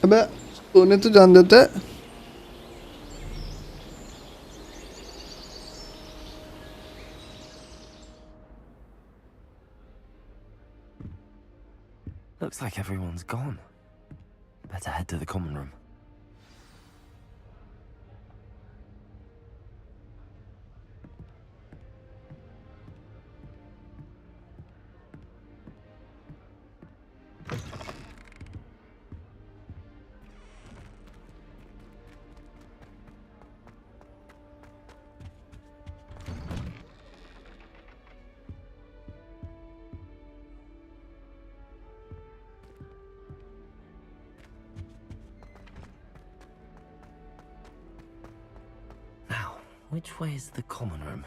अबे सोने तो जान देते हैं। Looks like everyone's gone. Better head to the common room. Which way is the common room?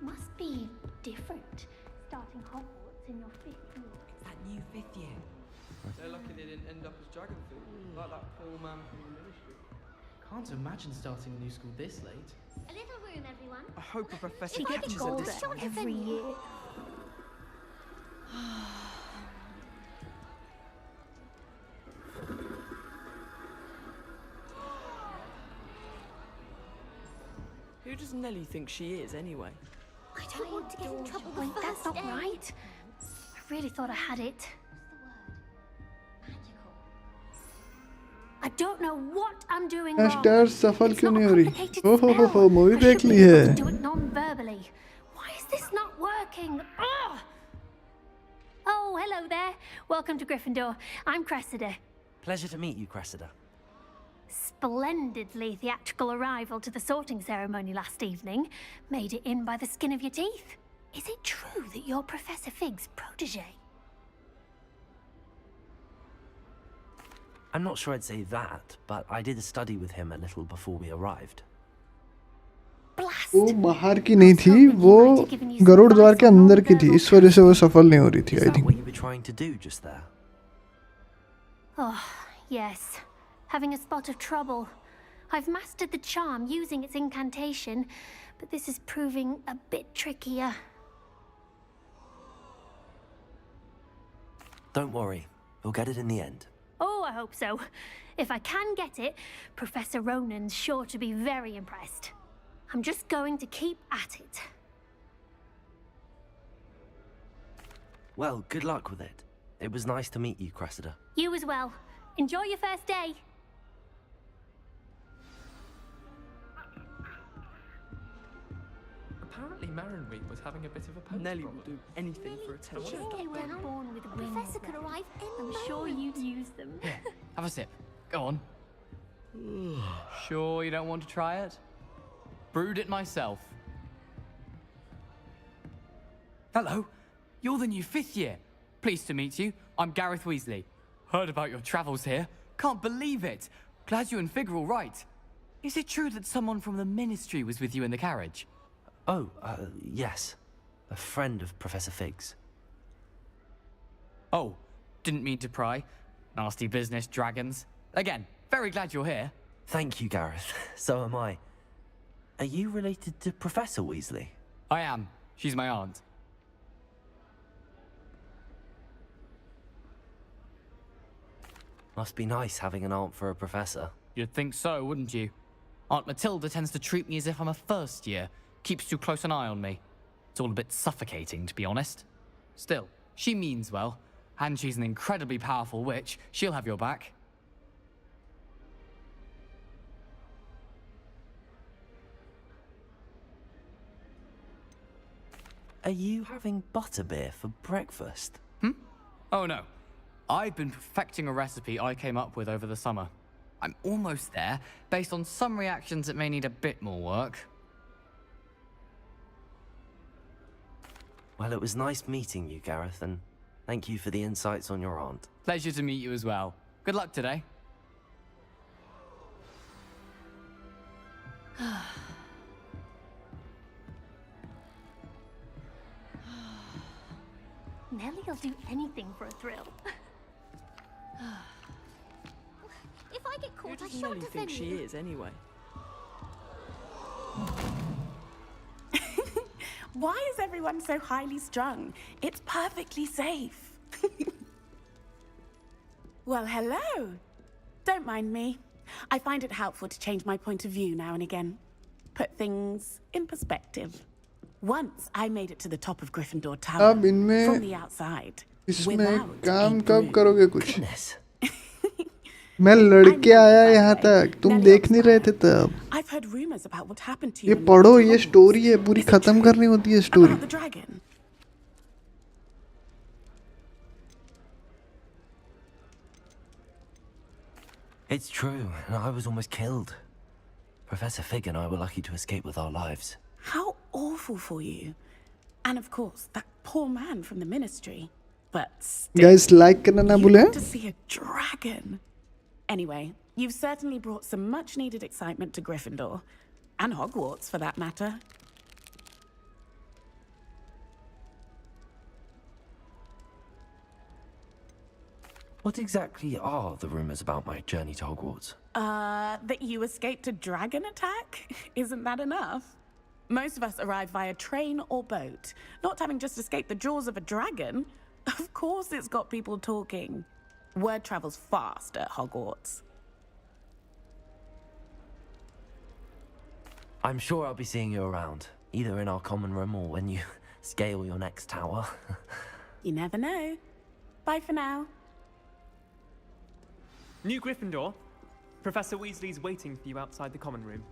Must be different, starting Hogwarts in your 5th year. That new 5th year. They're lucky they didn't end up as dragon food, like that poor man from the ministry. Can't imagine starting a new school this late. A little room, everyone. I hope a professor She gets catches older this every year. Who does Nellie think she is, anyway? I don't want to get in trouble. Wait, that's not right. I really thought I had it. I don't know what I'm doing wrong. Star सफल क्यों नहीं हो रही? Complicated ओहो spell. Movie I should देख be Lee able है. to do it non-verbally. Why is this not working? Ugh! Oh, hello there. Welcome to Gryffindor. I'm Cressida. Pleasure to meet you, Cressida. Splendidly theatrical arrival to the sorting ceremony last evening. Made it in by the skin of your teeth. Is it true that you're Professor Fig's protege? I'm not sure I'd say that, but I did study with him a little before we arrived. वो बाहर की नहीं थी, वो गरुड़ द्वार के अंदर की थी, इस वजह से वो सफल नहीं हो रही थी. Is I that think. what you were trying to do just there? Oh, yes. Having a spot of trouble. I've mastered the charm using its incantation, but this is proving a bit trickier. Don't worry, we'll get it in the end. Oh, I hope so. If I can get it, Professor Ronan's sure to be very impressed. I'm just going to keep at it. Well, good luck with it. It was nice to meet you, Cressida. You as well. Enjoy your first day. Apparently Marinweed was having a bit of a post Nelly problem. will do anything for attention. They weren't born with wings. Professor could arrive in I'm sure you'd use them. Here, have a sip. Go on. Sure you don't want to try it? Brewed it myself. Hello, you're the new 5th year. Pleased to meet you. I'm Gareth Weasley. Heard about your travels here. Can't believe it. Glad you and Fig are all right. Is it true that someone from the Ministry was with you in the carriage? Oh, yes. A friend of Professor Fig's. Oh, didn't mean to pry. Nasty business, dragons. Again, very glad you're here. Thank you, Gareth. So am I. Are you related to Professor Weasley? I am. She's my aunt. Must be nice having an aunt for a professor. You'd think so, wouldn't you? Aunt Matilda tends to treat me as if I'm a first year. Keeps too close an eye on me. It's all a bit suffocating, to be honest. Still, she means well. And she's an incredibly powerful witch. She'll have your back. Are you having butterbeer for breakfast? Oh no. I've been perfecting a recipe I came up with over the summer. I'm almost there, based on some reactions that may need a bit more work. Well, it was nice meeting you, Gareth, and thank you for the insights on your aunt. Pleasure to meet you as well. Good luck today. Nellie'll do anything for a thrill. If I get Who caught, I does shan't Nelly think defend she you. is, anyway? Why is everyone so highly strung? It's perfectly safe. Well, hello. Don't mind me. I find it helpful to change my point of view now and again. Put things in perspective. Once I made it to the top of Gryffindor Tower अब इनमें from the outside. इसमें without काम a कब broom. करोगे कुछ? मैं लड़के आया यहाँ तक, तुम देख नहीं रहे थे तब. I've heard rumors about what happened to ये you. in पढ़ो, ये Hogwarts. स्टोरी है, पूरी खत्म करनी होती है story. About the dragon. It's true, and I was almost killed. Professor Fig and I were lucky to escape with our lives. How awful for you. And of course, that poor man from the Ministry. But still, Guys, like करना ना you भूलें. got to see a dragon. Anyway, you've certainly brought some much-needed excitement to Gryffindor. And Hogwarts, for that matter. What exactly are the rumors about my journey to Hogwarts? That you escaped a dragon attack? Isn't that enough? Most of us arrive via train or boat, not having just escaped the jaws of a dragon. Of course it's got people talking. Word travels fast at Hogwarts. I'm sure I'll be seeing you around. Either in our common room or when you scale your next tower. You never know. Bye for now. New Gryffindor. Professor Weasley's waiting for you outside the common room.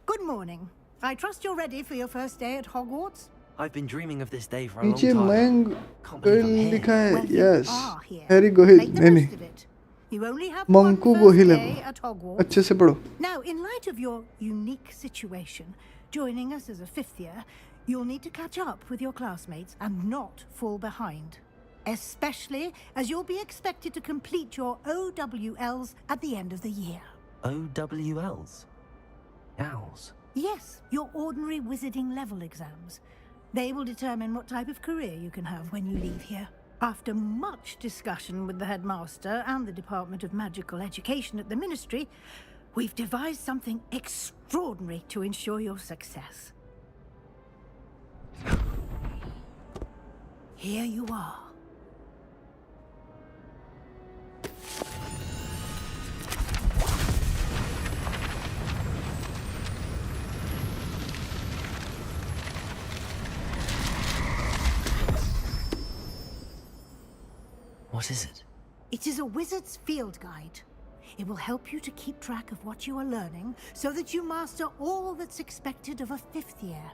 Good morning. I trust you're ready for your first day at Hogwarts. I've been dreaming of this day for a long नीचे time. मैं Can't believe I'm here. लिखा है Well, you yes are here. Harry Gohil Make the नहीं most नहीं of it. You only have one Manku first Gohil है day वो at Hogwarts. अच्छे से पढ़ो Now, in light of your unique situation, joining us as a fifth year, you'll need to catch up with your classmates and not fall behind. Especially as you'll be expected to complete your OWLs at the end of the year. OWLs? Owls? Yes, your ordinary wizarding level exams. They will determine what type of career you can have when you leave here. After much discussion with the headmaster and the Department of Magical Education at the Ministry, we've devised something extraordinary to ensure your success. Here you are. What is it? It is a wizard's field guide. It will help you to keep track of what you are learning so that you master all that's expected of a fifth year.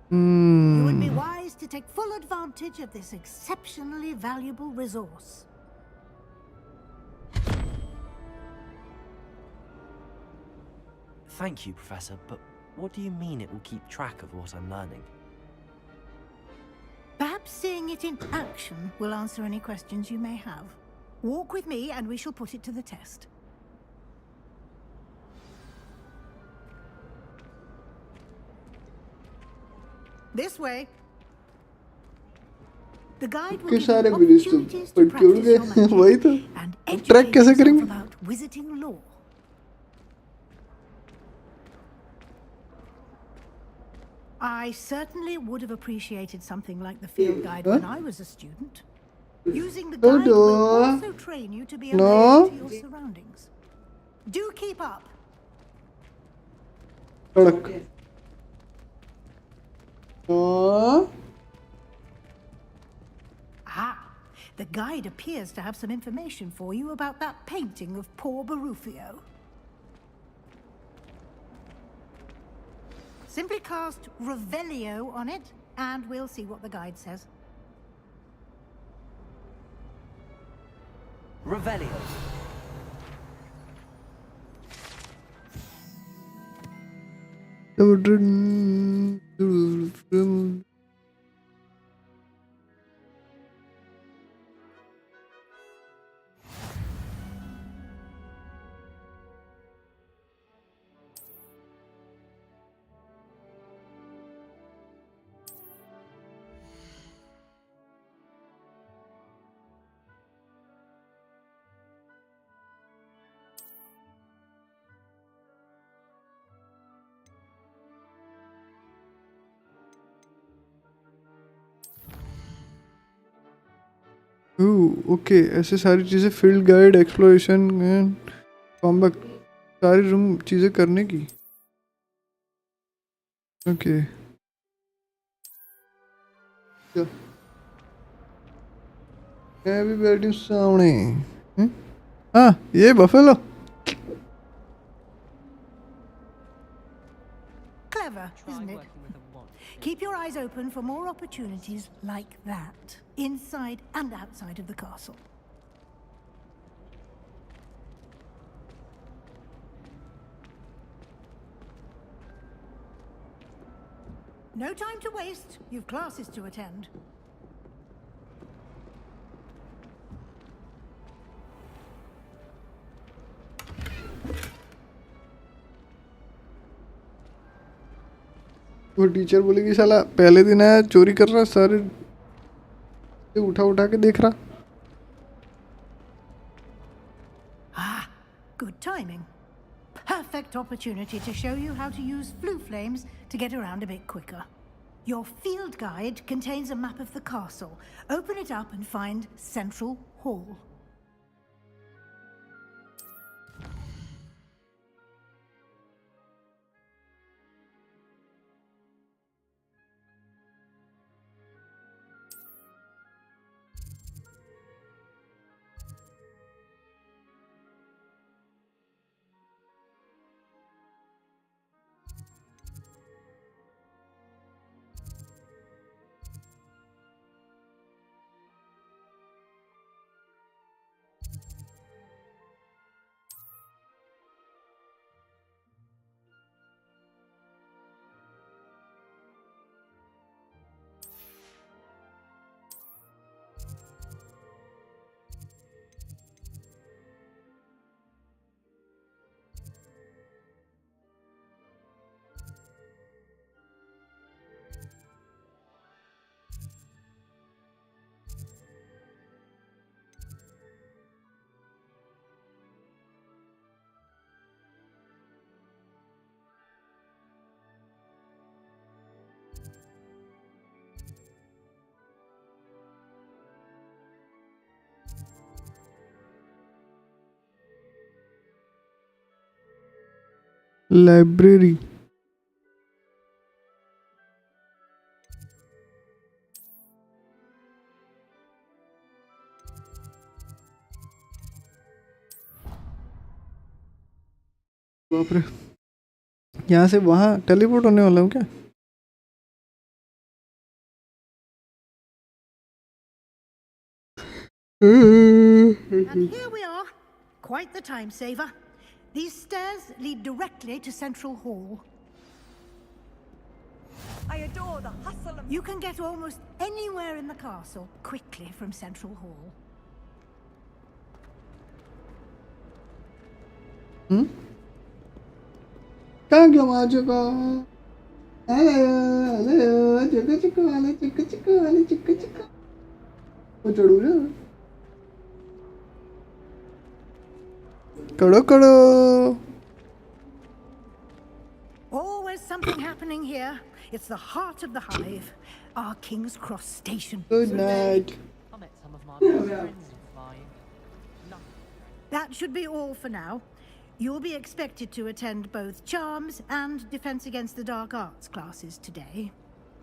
You would be wise to take full advantage of this exceptionally valuable resource. Thank you, Professor, but what do you mean it will keep track of what I'm learning? Perhaps seeing it in action will answer any questions you may have. Walk with me and we shall put it to the test. This way. The guide will के give सारे you bridge तो opportunities to पढ़ के उड़ practice your गए वही magic तो and track educate कैसे yourself करेंगे about wizarding lore. I certainly would have appreciated something like the field guide when I was a student. Using the guide will also train you to be alert to your surroundings. Do keep up. सड़क Ah, the guide appears to have some information for you about that painting of poor Barufio. Simply cast Revelio on it, and we'll see what the guide says. Revelio. Okay ऐसे सारी चीज़ें field guide exploration combat सारी room चीज़ें करने की okay मैं भी बैठी हूँ सामने हाँ ये buffalo Clever, isn't it? Keep your eyes open for more opportunities like that, inside and outside of the castle. No time to waste. You've classes to attend. वो टीचर बोलेगी साला पहले दिन आया चोरी कर रहा सारे उठा उठा के देख रहा Ah, good timing. Perfect opportunity to show you how to use flue flames to get around a bit quicker. Your field guide contains a map of the castle. Open it up and find Central Hall. Library बाप रे, यहाँ से वहाँ teleport होने वाला हूँ क्या? And here we are. Quite the time saver. These stairs lead directly to Central Hall. I adore the hustle and... You can get almost anywhere in the castle quickly from Central Hall. कहाँ गया वहाँ जगह? Hello जगह जगह वाले जगह जगह वाले जगह जगह वो चढ़ू ना कड़ो कड़ो. Always something happening here. It's the heart of the hive, our King's Cross station. Good night. I met some of my best friends in flying. That should be all for now. You'll be expected to attend both Charms and Defense Against the Dark Arts classes today.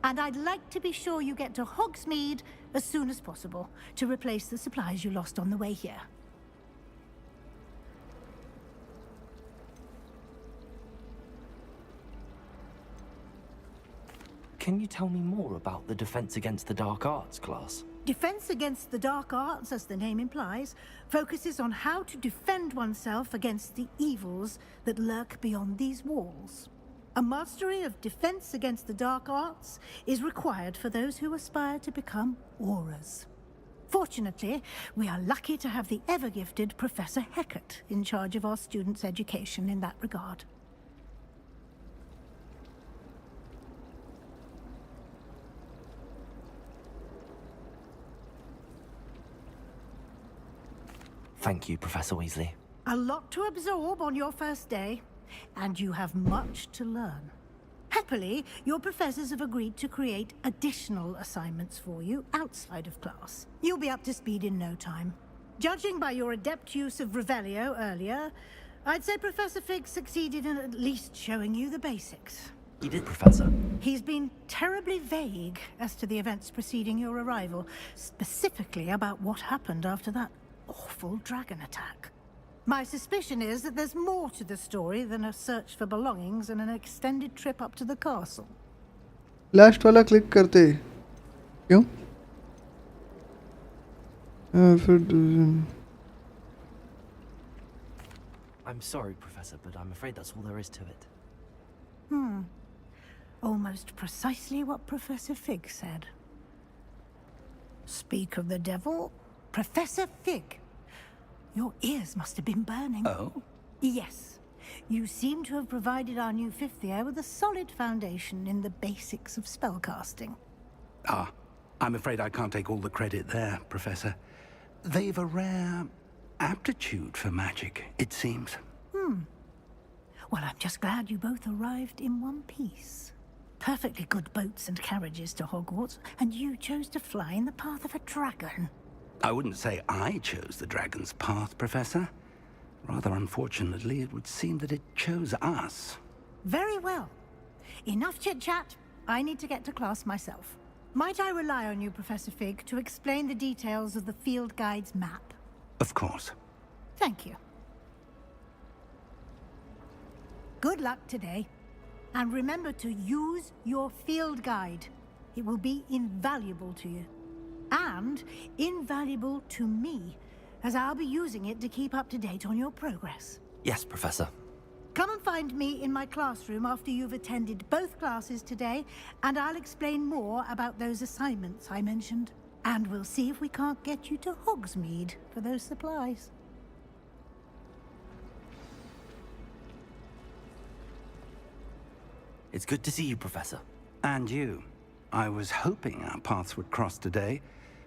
And I'd like to be sure you get to Hogsmeade as soon as possible to replace the supplies you lost on the way here. Can you tell me more about the Defense Against the Dark Arts class? Defense Against the Dark Arts, as the name implies, focuses on how to defend oneself against the evils that lurk beyond these walls. A mastery of Defense Against the Dark Arts is required for those who aspire to become auras. Fortunately, we are lucky to have the ever-gifted Professor Hecat in charge of our students' education in that regard. Thank you, Professor Weasley. A lot to absorb on your first day, and you have much to learn. Happily, your professors have agreed to create additional assignments for you outside of class. You'll be up to speed in no time. Judging by your adept use of Revelio earlier, I'd say Professor Fig succeeded in at least showing you the basics. You did, Professor. He's been terribly vague as to the events preceding your arrival, specifically about what happened after that awful dragon attack. My suspicion is that there's more to the story than a search for belongings and an extended trip up to the castle. Last वाला click करते क्यों? I'm sorry, Professor, but I'm afraid that's all there is to it. Almost precisely what Professor Fig said. Speak of the devil, Professor Fig. Your ears must have been burning. Oh? Yes. You seem to have provided our new fifth year with a solid foundation in the basics of spellcasting. Ah, I'm afraid I can't take all the credit there, Professor. They've a rare aptitude for magic, it seems. Well, I'm just glad you both arrived in one piece. perfectly good boats and carriages to Hogwarts, and you chose to fly in the path of a dragon. I wouldn't say I chose the dragon's path, Professor. Rather unfortunately, it would seem that it chose us. Very well. Enough chit-chat. I need to get to class myself. Might I rely on you, Professor Fig, to explain the details of the field guide's map? Of course. Thank you. Good luck today. And remember to use your field guide. It will be invaluable to you. And invaluable to me, as I'll be using it to keep up to date on your progress. Yes, Professor. Come and find me in my classroom after you've attended both classes today, and I'll explain more about those assignments I mentioned. And we'll see if we can't get you to Hogsmeade for those supplies. It's good to see you, Professor. And you. I was hoping our paths would cross today,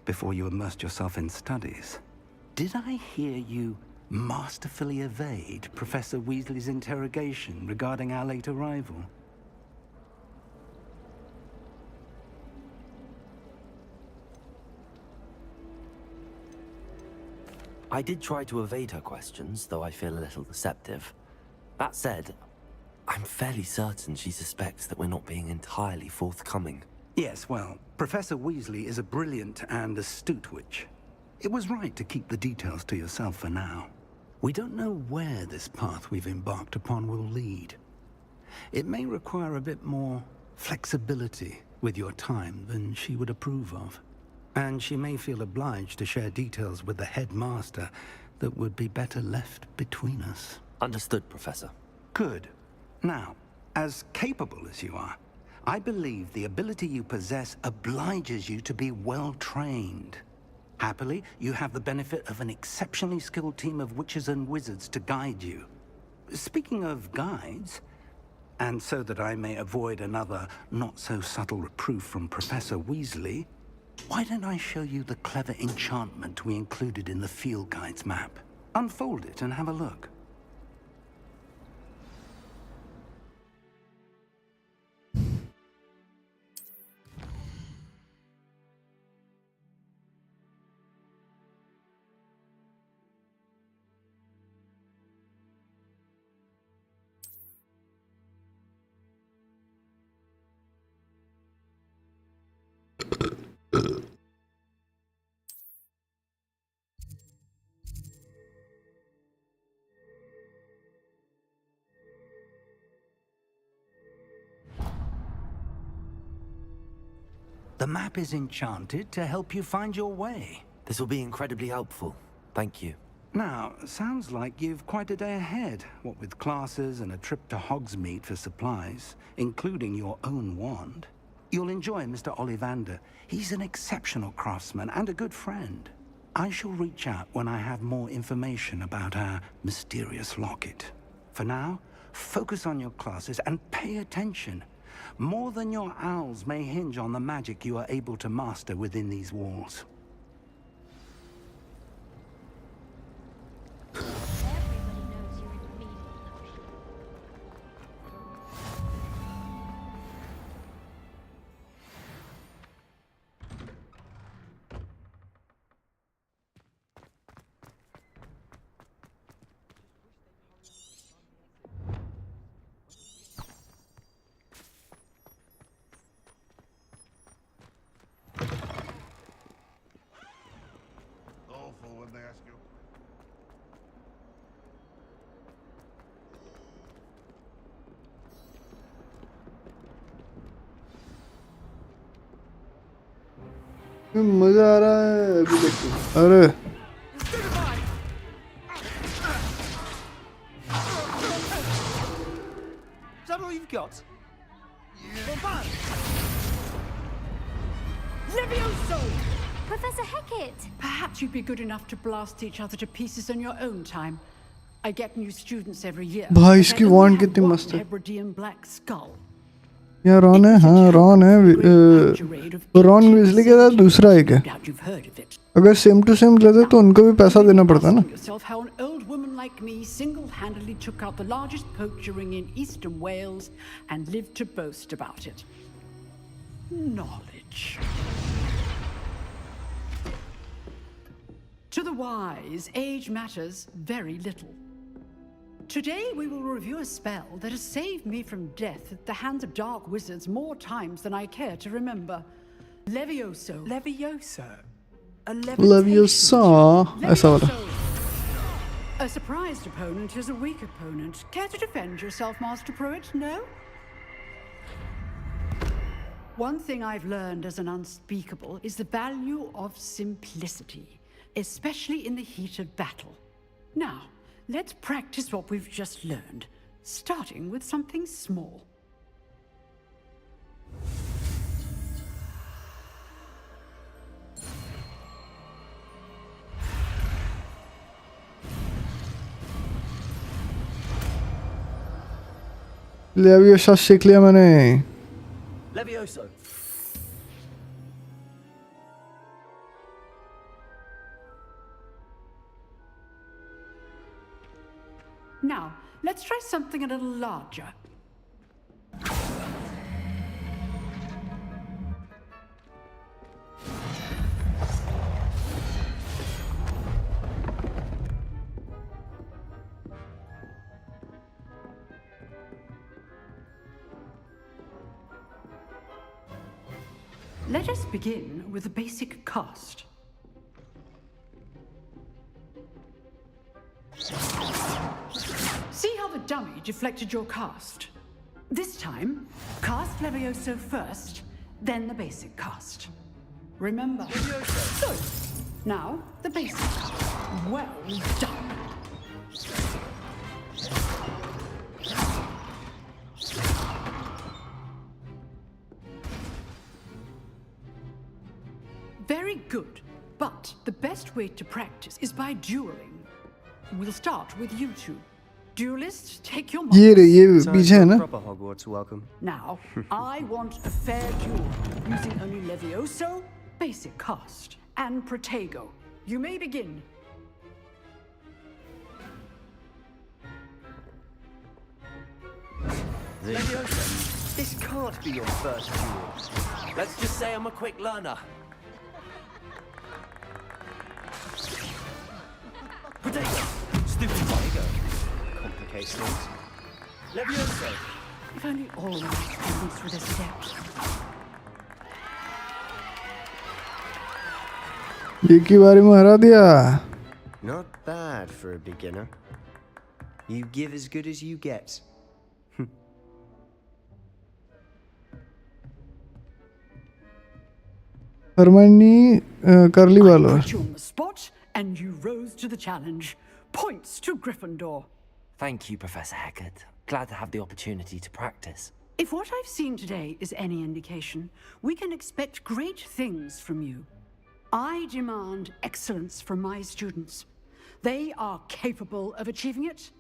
before you immersed yourself in studies. Did I hear you masterfully evade Professor Weasley's interrogation regarding our late arrival? I did try to evade her questions, though I feel a little deceptive. That said, I'm fairly certain she suspects that we're not being entirely forthcoming. Yes, well, Professor Weasley is a brilliant and astute witch. It was right to keep the details to yourself for now. We don't know where this path we've embarked upon will lead. It may require a bit more flexibility with your time than she would approve of. And she may feel obliged to share details with the headmaster that would be better left between us. Understood, Professor. Good. Now, as capable as you are, I believe the ability you possess obliges you to be well trained. Happily, you have the benefit of an exceptionally skilled team of witches and wizards to guide you. Speaking of guides, and so that I may avoid another not-so-subtle reproof from Professor Weasley, why don't I show you the clever enchantment we included in the field guide's map? Unfold it and have a look. The map is enchanted to help you find your way. This will be incredibly helpful. Thank you. Now, sounds like you've quite a day ahead, what with classes and a trip to Hogsmeade for supplies, including your own wand. You'll enjoy Mr. Ollivander. He's an exceptional craftsman and a good friend. I shall reach out when I have more information about our mysterious locket. For now, focus on your classes and pay attention. More than your owls may hinge on the magic you are able to master within these walls. मजा आ रहा है अभी देखो अरे Is that all you've got? Levioso! Professor Hecat! Perhaps you'd be good enough to blast each other to pieces on your own time. I get new students every year. भाई इसकी wand कितनी मस्त है Hebridean black skull. यार Ron है हाँ Ron है Ron विज़ली के साथ दूसरा एक है अगर सेम टू सेम लेते तो उनको भी पैसा देना पड़ता ना Yourself how an old woman like me single-handedly took out the largest poacher ring in eastern Wales and lived to boast about it. knowledge. To the wise, age matters very little. Today we will review a spell that has saved me from death at the hands of dark wizards more times than I care to remember. Levioso. Levioso? A Leviosa. ऐसा वाला. A surprised opponent is a weak opponent. Care to defend yourself, Master Pruitt? No? One thing I've learned as an unspeakable is the value of simplicity, especially in the heat of battle. Now, let's practice what we've just learned, starting with something small. Leviosa सीख लिया मैंने. Levioso. Now, let's try something a little larger. Let us begin with a basic cast. See how the dummy deflected your cast? This time, cast Levioso first, then the basic cast. Remember. Good. Now, the basic cast. Well done. Very good, but the best way to practice is by dueling. We'll start with you two. Duelists, take your marks. ये बीच है ना? Proper Hogwarts welcome. Now, I want a fair duel using only Levioso, basic cast, and Protego. You may begin. Levioso, this can't be your first duel. Let's just say I'm a quick learner. Potato! Stupid tiger. Complicates things. Levioso! If only all my students were this adept. एक ही बारी में हरा दिया. Not bad for a beginner. You give as good as you get. Hermione करली वालों. Put you on the spot, and you rose to the challenge. Points to Gryffindor. Thank you, Professor Hecat. Glad to have the opportunity to practice. If what I've seen today is any indication, we can expect great things from you. I demand excellence from my students. They are capable of achieving it,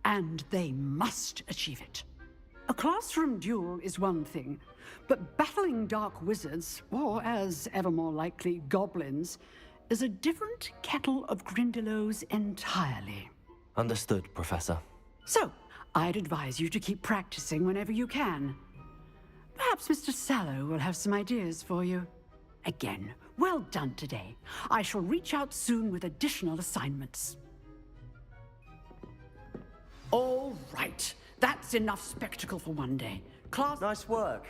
and they must achieve it. A classroom duel is one thing, but battling dark wizards, or as ever more likely, goblins, is a different kettle of Grindylows entirely. Understood, Professor. So, I'd advise you to keep practicing whenever you can. Perhaps Mr. Sallow will have some ideas for you. Again, well done today. I shall reach out soon with additional assignments. All right. That's enough spectacle for one day. Class... Nice work.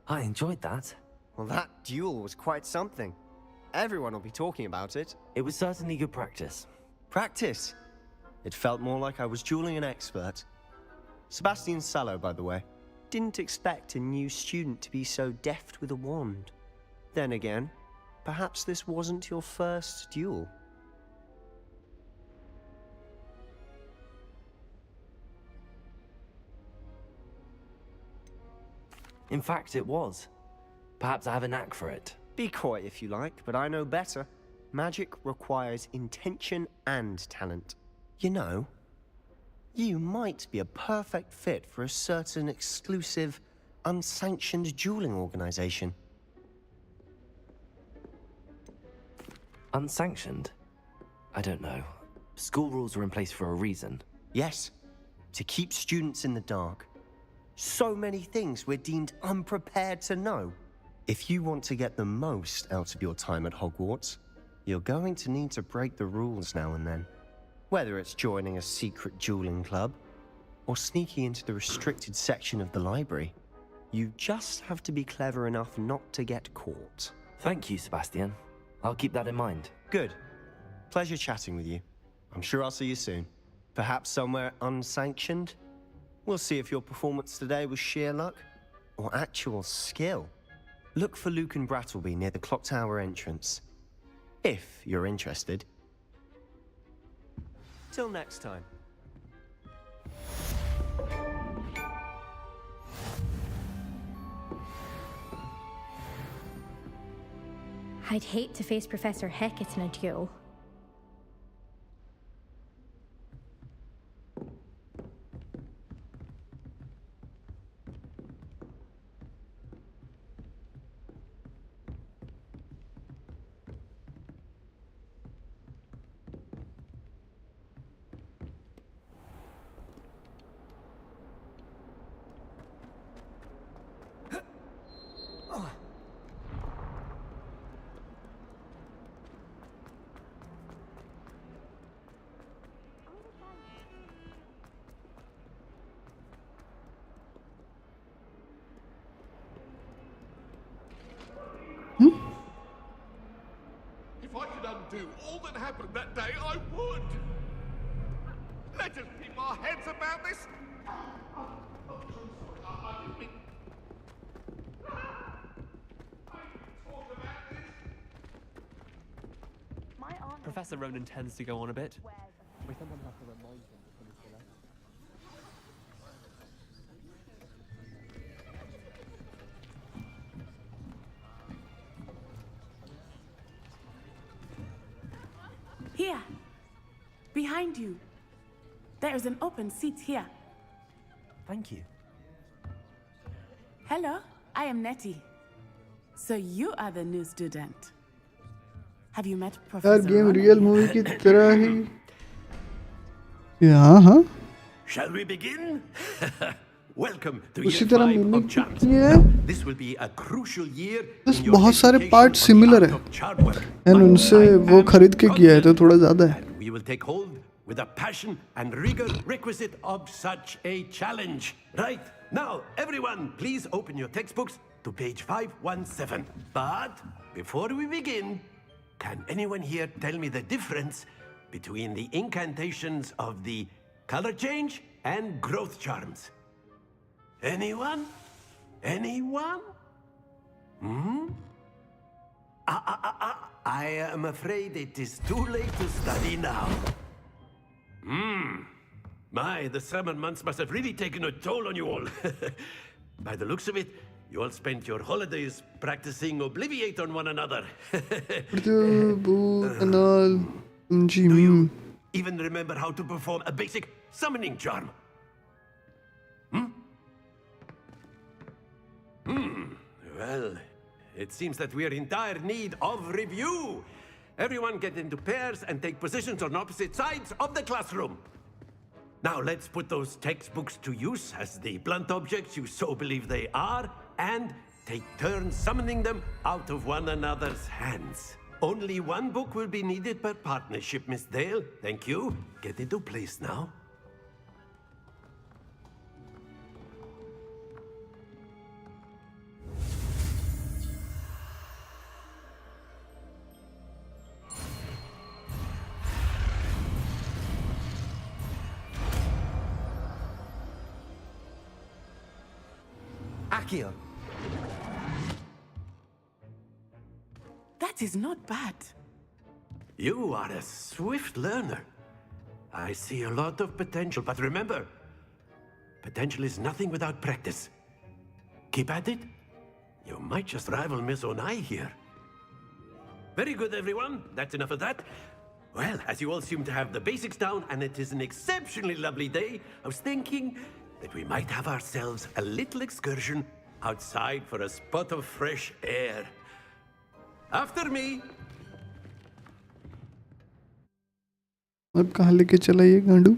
I enjoyed that. Well, that duel was quite something. Everyone will be talking about it. It was certainly good practice. Practice? It felt more like I was dueling an expert. Sebastian Sallow, by the way. Didn't expect a new student to be so deft with a wand. Then again, perhaps this wasn't your first duel. In fact, it was. Perhaps I have a knack for it. Be coy if you like, but I know better. Magic requires intention and talent. You know, you might be a perfect fit for a certain exclusive unsanctioned dueling organization. Unsanctioned? I don't know. School rules are in place for a reason. Yes, to keep students in the dark. So many things we're deemed unprepared to know. If you want to get the most out of your time at Hogwarts, you're going to need to break the rules now and then. Whether it's joining a secret dueling club, or sneaking into the restricted section of the library, you just have to be clever enough not to get caught. Thank you, Sebastian. I'll keep that in mind. Good. Pleasure chatting with you. I'm sure I'll see you soon. Perhaps somewhere unsanctioned? We'll see if your performance today was sheer luck or actual skill. Look for Luke and Brattleby near the clock tower entrance. If you're interested. Till next time. I'd hate to face Professor Hecat in a duel. If I could undo all that happened that day, I would. Let us keep our heads about this. I'm so sorry. I didn't mean... Professor Ronan tends to go on a bit. We sometimes have to remind him when he's still Here, behind you. There is an open seat here. Thank you. Hello, I am Nettie. So you are the new student. Have you met यार Professor game Ronan real yet? Movie की तरह ही हाँ Shall we begin? Welcome to उसी year तरह 5 movie of CHAMP. की है This will be a crucial year बस in your बहुत सारे education part on the similar art है of chart work. एंड उनसे वो खरीद के किया है तो थोड़ा ज़्यादा है We will take hold with the passion and rigor requisite of such a challenge. Right, now everyone please open your textbooks to page 517. But before we begin, can anyone here tell me the difference between the incantations of the color change and growth charms? Anyone? Anyone? I am afraid it is too late to study now. My, the summer months must have really taken a toll on you all. By the looks of it, you all spent your holidays practicing Obliviate on one another. Do you even remember how to perform a basic summoning charm? Well, it seems that we are in dire need of review. Everyone get into pairs and take positions on opposite sides of the classroom. Now let's put those textbooks to use as the blunt objects you so believe they are, and take turns summoning them out of one another's hands. Only one book will be needed per partnership, Miss Dale. Thank you. Get into place now. Akio. That is not bad. You are a swift learner. I see a lot of potential, but remember, potential is nothing without practice. Keep at it. You might just rival Miss Onai here. Very good, everyone. That's enough of that. Well, as you all seem to have the basics down, and it is an exceptionally lovely day, I was thinking that we might have ourselves a little excursion outside for a spot of fresh air. After me. अब कहाँ लेके चला ये गांडू?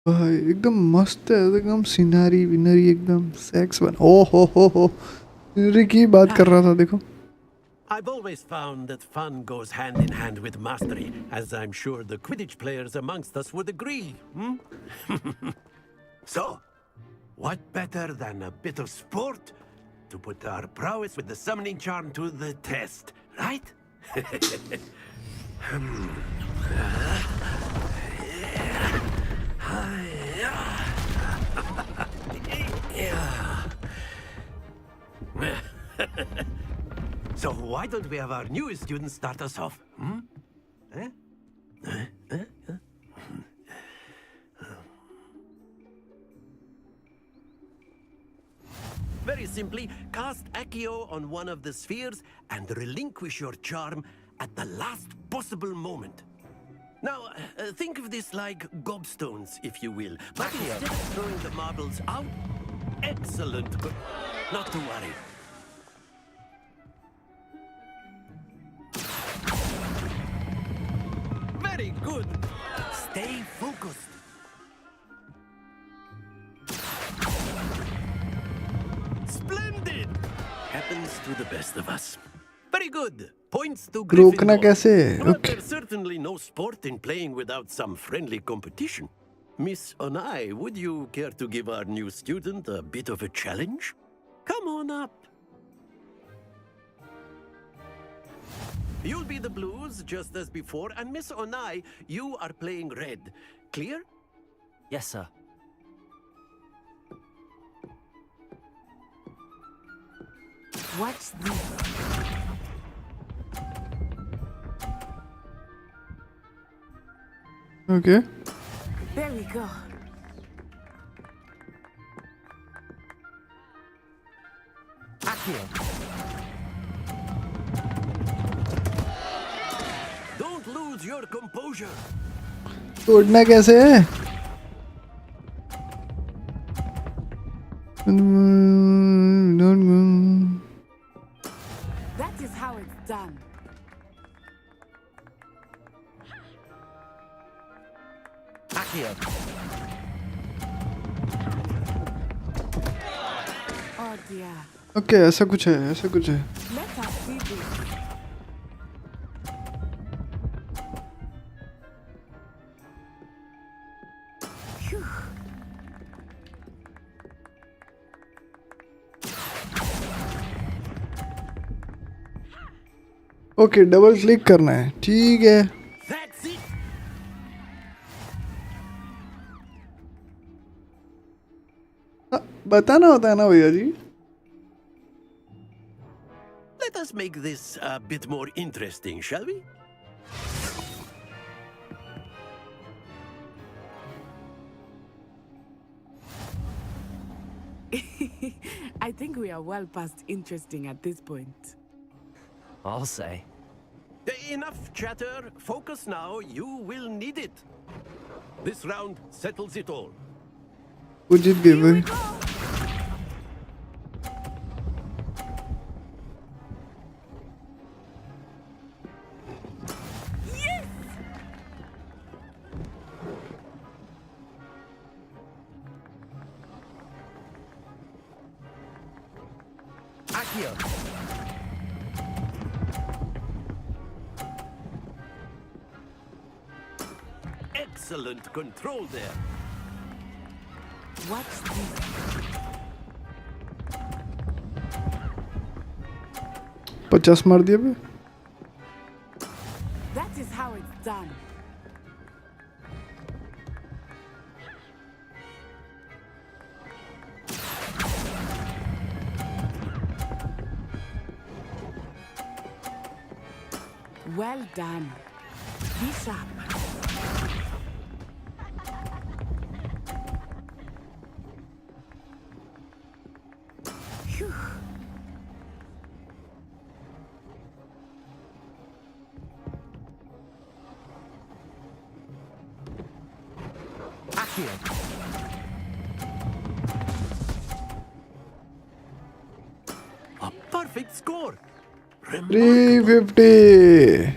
भाई एकदम मस्त है, एकदम सीनरी विनरी एकदम सेक्स बन। ओ हो सीनरी की बात कर रहा था देखो। I've always found that fun goes hand in hand with mastery, as I'm sure the Quidditch players amongst us would agree. So, what better than a bit of sport to put our prowess with the summoning charm to the test, right? So why don't we have our newest student start us off? Very simply, cast Accio on one of the spheres and relinquish your charm at the last possible moment. Now, think of this like gobstones, if you will. But instead of throwing the marbles out, excellent. Not to worry. Very good. Stay focused. Splendid. Happens to the best of us. Very good. Points to रोकना Gryffindor. कैसे? But Okay. there's certainly no sport in playing without some friendly competition. Miss Onai, would you care to give our new student a bit of a challenge? Come on up. You'll be the blues, just as before, and Miss Onai, you are playing red. Clear? Yes, sir. What's this? Okay. There we go. Accio. Don't lose your composure. तोड़ना कैसे है? That is how it's done. Accio. Oh dear. Okay ऐसा कुछ है, ऐसा कुछ है। Let us see this. Phew. Okay double click करना है, ठीक है। That's it. बताना होता है ना भैया जी। Let us make this a bit more interesting, shall we? I think we are well past interesting at this point. I'll say. Enough chatter. Focus now. You will need it. This round settles it all. वो जीत गए भाई। Accio. Excellent control there. What's this? पचास मार दिया बे। That is how it's done. Well done. Be sharp. Phew. Accio. A perfect score. 350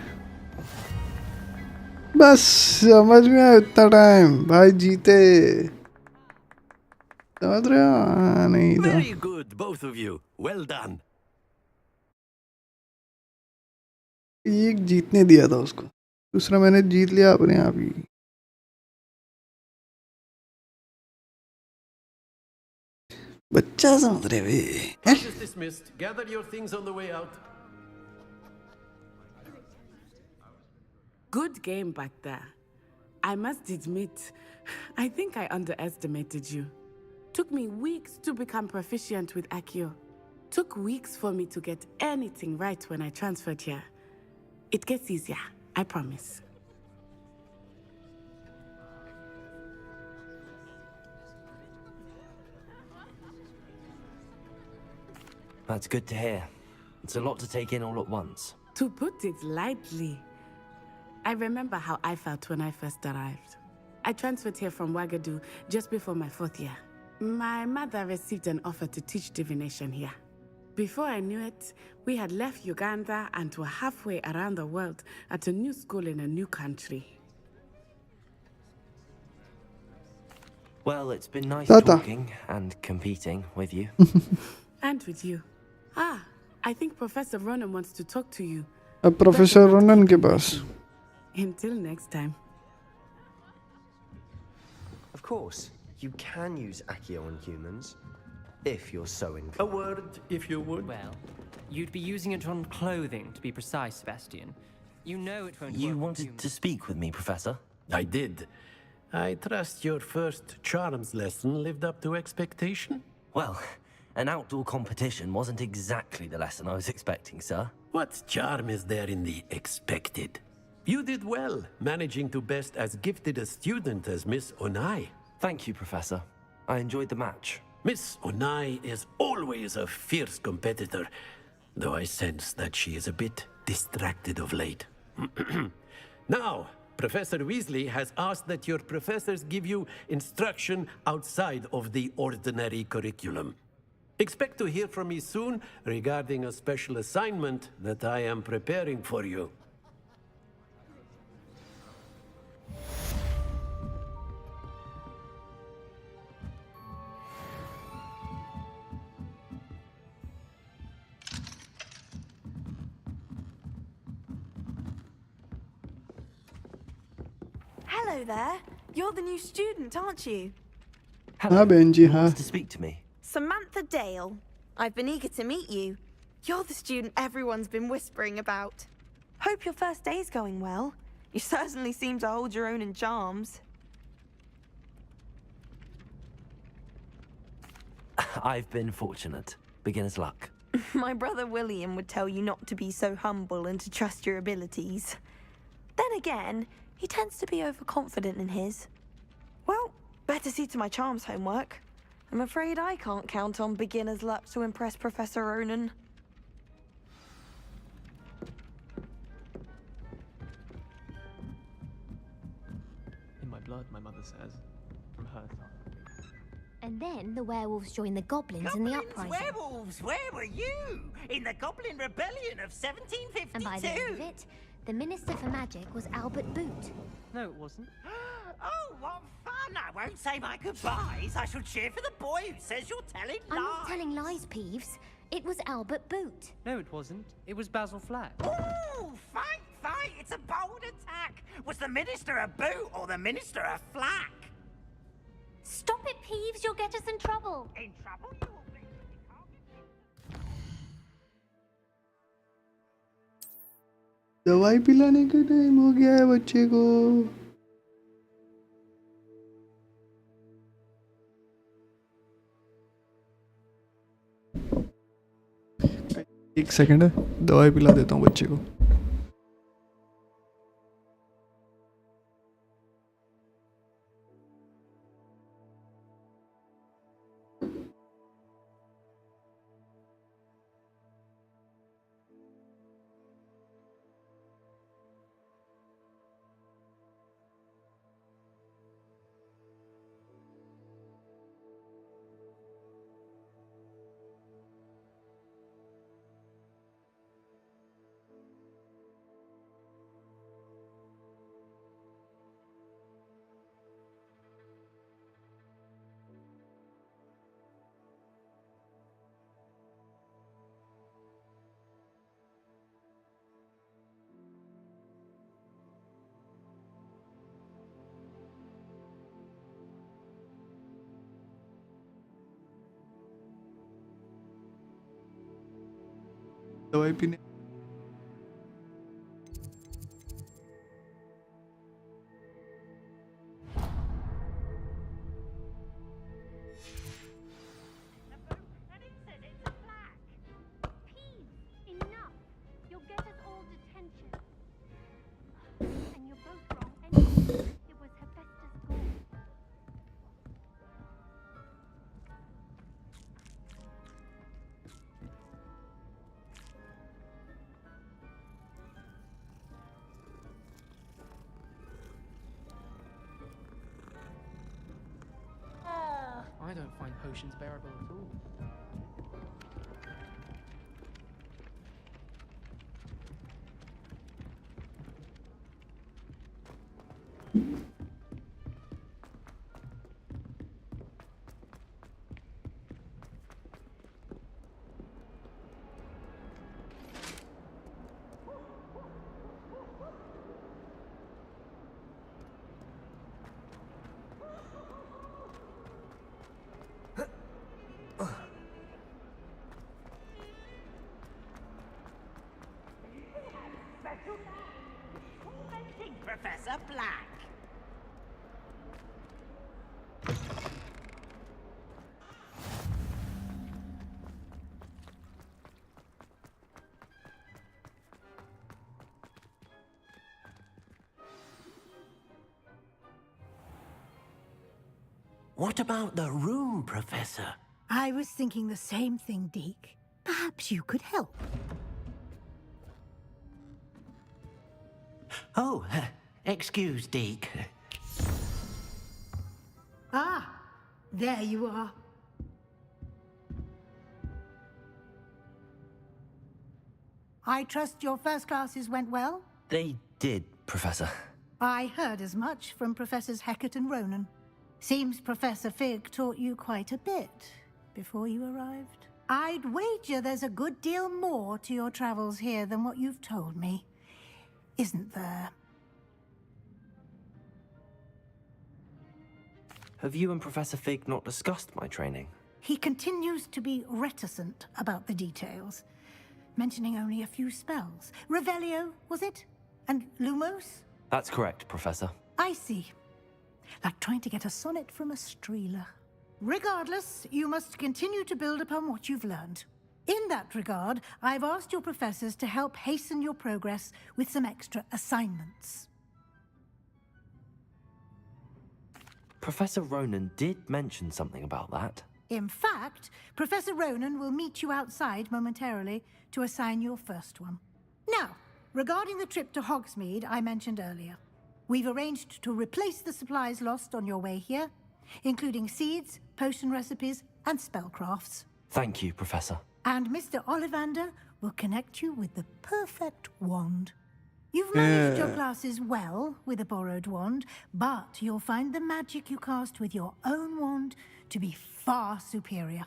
बस समझ में आया इतना टाइम भाई जीते समझ रहे हो नहीं था Very good, both of you. Well done. एक जीतने दिया था उसको दूसरा मैंने जीत लिया अपने आप ही बच्चा समझ रहे वे Class is dismissed. Gather your things on the way out. Good game back there. I must admit, I think I underestimated you. Took me weeks to become proficient with Accio. Took weeks for me to get anything right when I transferred here. It gets easier, I promise. That's good to hear. It's a lot to take in all at once. To put it lightly, I remember how I felt when I first arrived. I transferred here from Wagadu just before my 4th year. My mother received an offer to teach divination here. Before I knew it, we had left Uganda and were halfway around the world at a new school in a new country. Well, it's been nice Tata. talking and competing with you. And with you. Ah, I think Professor Ronan wants to talk to you. अब professor Ronan के पास Until next time. Of course, you can use Accio on humans, if you're so inclined. A word, if you would. Well, you'd be using it on clothing, to be precise, Sebastian. You know it won't You work on wanted humans. to speak with me, Professor? I did. I trust your first charms lesson lived up to expectation? Well, an outdoor competition wasn't exactly the lesson I was expecting, sir. What charm is there in the expected? You did well, managing to best as gifted a student as Miss Onai. Thank you, Professor. I enjoyed the match. Miss Onai is always a fierce competitor, though I sense that she is a bit distracted of late. Now, Professor Weasley has asked that your professors give you instruction outside of the ordinary curriculum. Expect to hear from me soon regarding a special assignment that I am preparing for you. Hello there. You're the new student, aren't you? हाँ बहन जी हाँ To speak to me. Samantha Dale. I've been eager to meet you. You're the student everyone's been whispering about. Hope your first day's going well. You certainly seem to hold your own in charms. I've been fortunate. Beginner's luck. My brother William would tell you not to be so humble and to trust your abilities. Then again, he tends to be overconfident in his. Well, better see to my charms homework. I'm afraid I can't count on beginner's luck to impress Professor Ronan. In my blood, my mother says. From her side. And then the werewolves joined the goblins in the uprising. Werewolves, where were you? In the Goblin Rebellion of 1752? And by the end of it, the Minister for Magic was Albert Boot. No, it wasn't. Oh, what fun! I won't say my goodbyes. I shall cheer for the boy who says you're telling lies. I'm not telling lies, Peeves. It was Albert Boot. No, it wasn't. It was Basil Flack. Ooh, fight, fight! It's a bold attack. Was the Minister a boot or the Minister a flack? Stop it, Peeves. You'll get us in trouble. In trouble? दवाई पिलाने का time हो गया है बच्चे को एक second है दवाई पिला देता हूँ बच्चे को दवाई पीने Enough! You'll get us all detention. And you're both wrong anyway. It was Hephaestus' goal. I don't find potions bearable at all. Professor Black. What about the room, Professor? I was thinking the same thing, Deke. Perhaps you could help. Oh, excuse, Deke. Ah, there you are. I trust your first classes went well? They did, Professor. I heard as much from Professors Hecat and Ronan. Seems Professor Fig taught you quite a bit before you arrived. I'd wager there's a good deal more to your travels here than what you've told me. Isn't there? Have you and Professor Fig not discussed my training? He continues to be reticent about the details, mentioning only a few spells. Revelio, was it? And Lumos? That's correct, Professor. I see. Like trying to get a sonnet from a streeler. Regardless, you must continue to build upon what you've learned. In that regard, I've asked your professors to help hasten your progress with some extra assignments. Professor Ronan did mention something about that. In fact, Professor Ronan will meet you outside momentarily to assign your first one. Now, regarding the trip to Hogsmeade I mentioned earlier, we've arranged to replace the supplies lost on your way here, including seeds, potion recipes, and spellcrafts. Thank you, Professor. And Mr. Ollivander will connect you with the perfect wand. You've managed your classes well with a borrowed wand, but you'll find the magic you cast with your own wand to be far superior.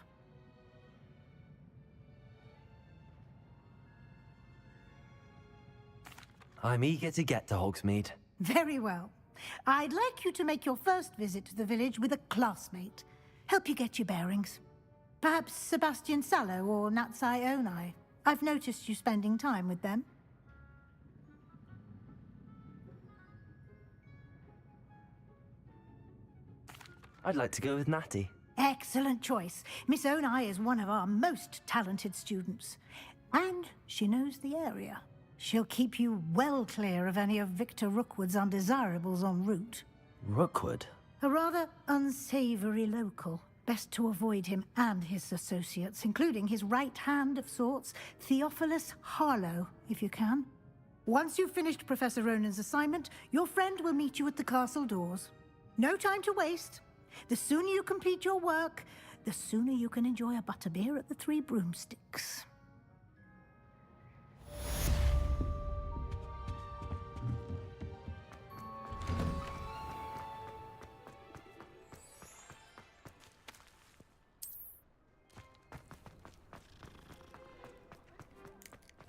I'm eager to get to Hogsmeade. Very well. I'd like you to make your first visit to the village with a classmate. Help you get your bearings. Perhaps Sebastian Sallow or Natsai Onai. I've noticed you spending time with them. I'd like to go with Natty. Excellent choice. Miss Onai is one of our most talented students. And she knows the area. She'll keep you well clear of any of Victor Rookwood's undesirables en route. Rookwood? A rather unsavory local. Best to avoid him and his associates, including his right hand of sorts, Theophilus Harlow, if you can. Once you've finished Professor Ronan's assignment, your friend will meet you at the castle doors. No time to waste. The sooner you complete your work, the sooner you can enjoy a butterbeer at the Three Broomsticks.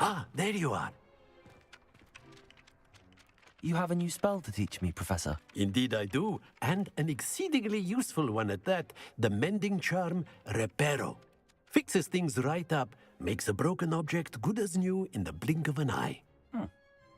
Ah, there you are. You have a new spell to teach me, Professor. Indeed I do, and an exceedingly useful one at that, the mending charm Reparo. Fixes things right up, makes a broken object good as new in the blink of an eye.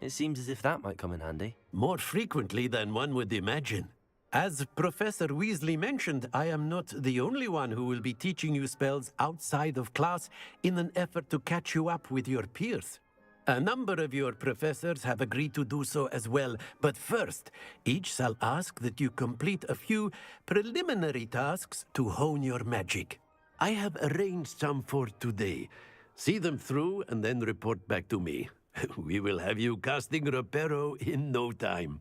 It seems as if that might come in handy. More frequently than one would imagine. As Professor Weasley mentioned, I am not the only one who will be teaching you spells outside of class in an effort to catch you up with your peers. A number of your professors have agreed to do so as well, but first, each shall ask that you complete a few preliminary tasks to hone your magic. I have arranged some for today. See them through and then report back to me. We will have you casting Reparo in no time.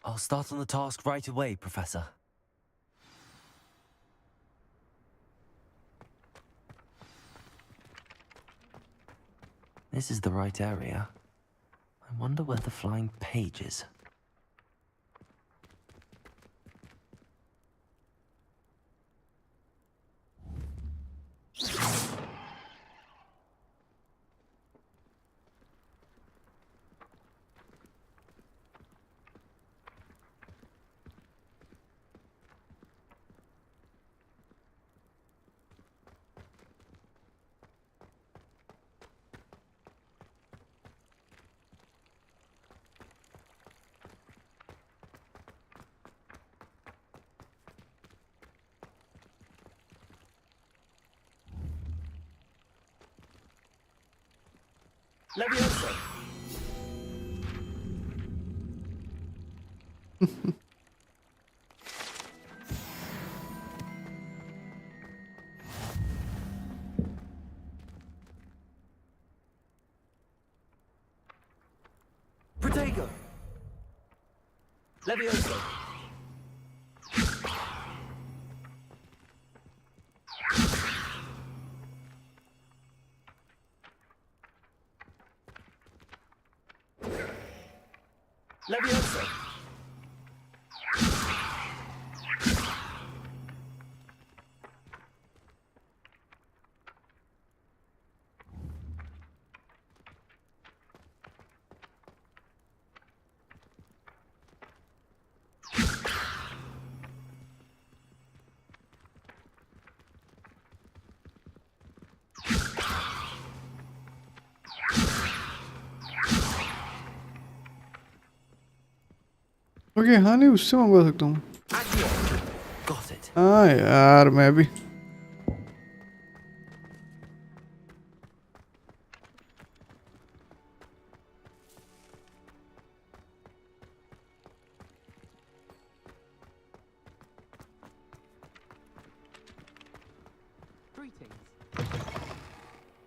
I'll start on the task right away, Professor. This is the right area. I wonder where the flying page is. Leviosa! Protego! Leviosa! Leviosa! Okay हाँ नहीं उससे मंगवा सकता हूँ हाँ यार मैं भी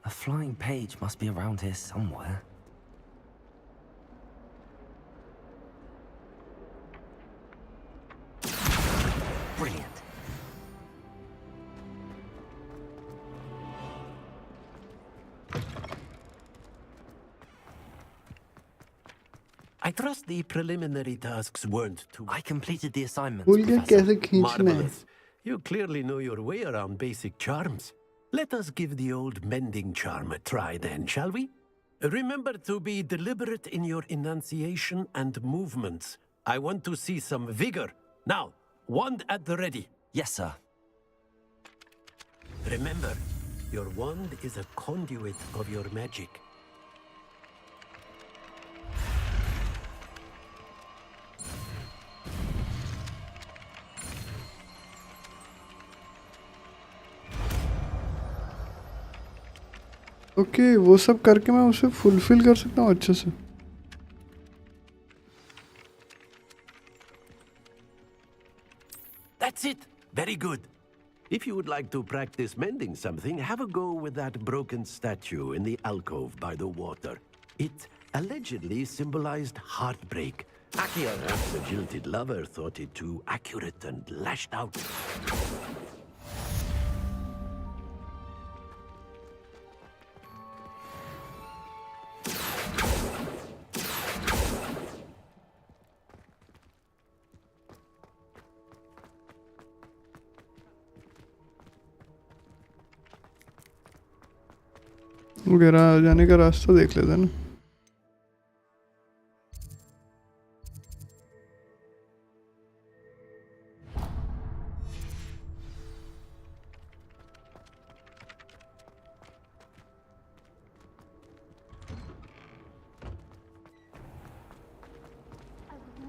A flying page must be around here somewhere. Brilliant. I trust the preliminary tasks weren't too... I completed the assignments, भूल गया Professor. कैसे खींचना है Marvelous. You clearly know your way around basic charms. Let us give the old mending charm a try then, shall we? Remember to be deliberate in your enunciation and movements. I want to see some vigor. Now, wand at the ready. Yes, sir. Remember, your wand is a conduit of your magic. Okay वो सब करके मैं उसे fulfil कर सकता हूँ अच्छे से That's it. Very good. If you would like to practice mending something, have a go with that broken statue in the alcove by the water. It allegedly symbolized heartbreak. Perhaps the jilted lover thought it too accurate and lashed out. वगैरह जाने का रास्ता देख लेते हैं ना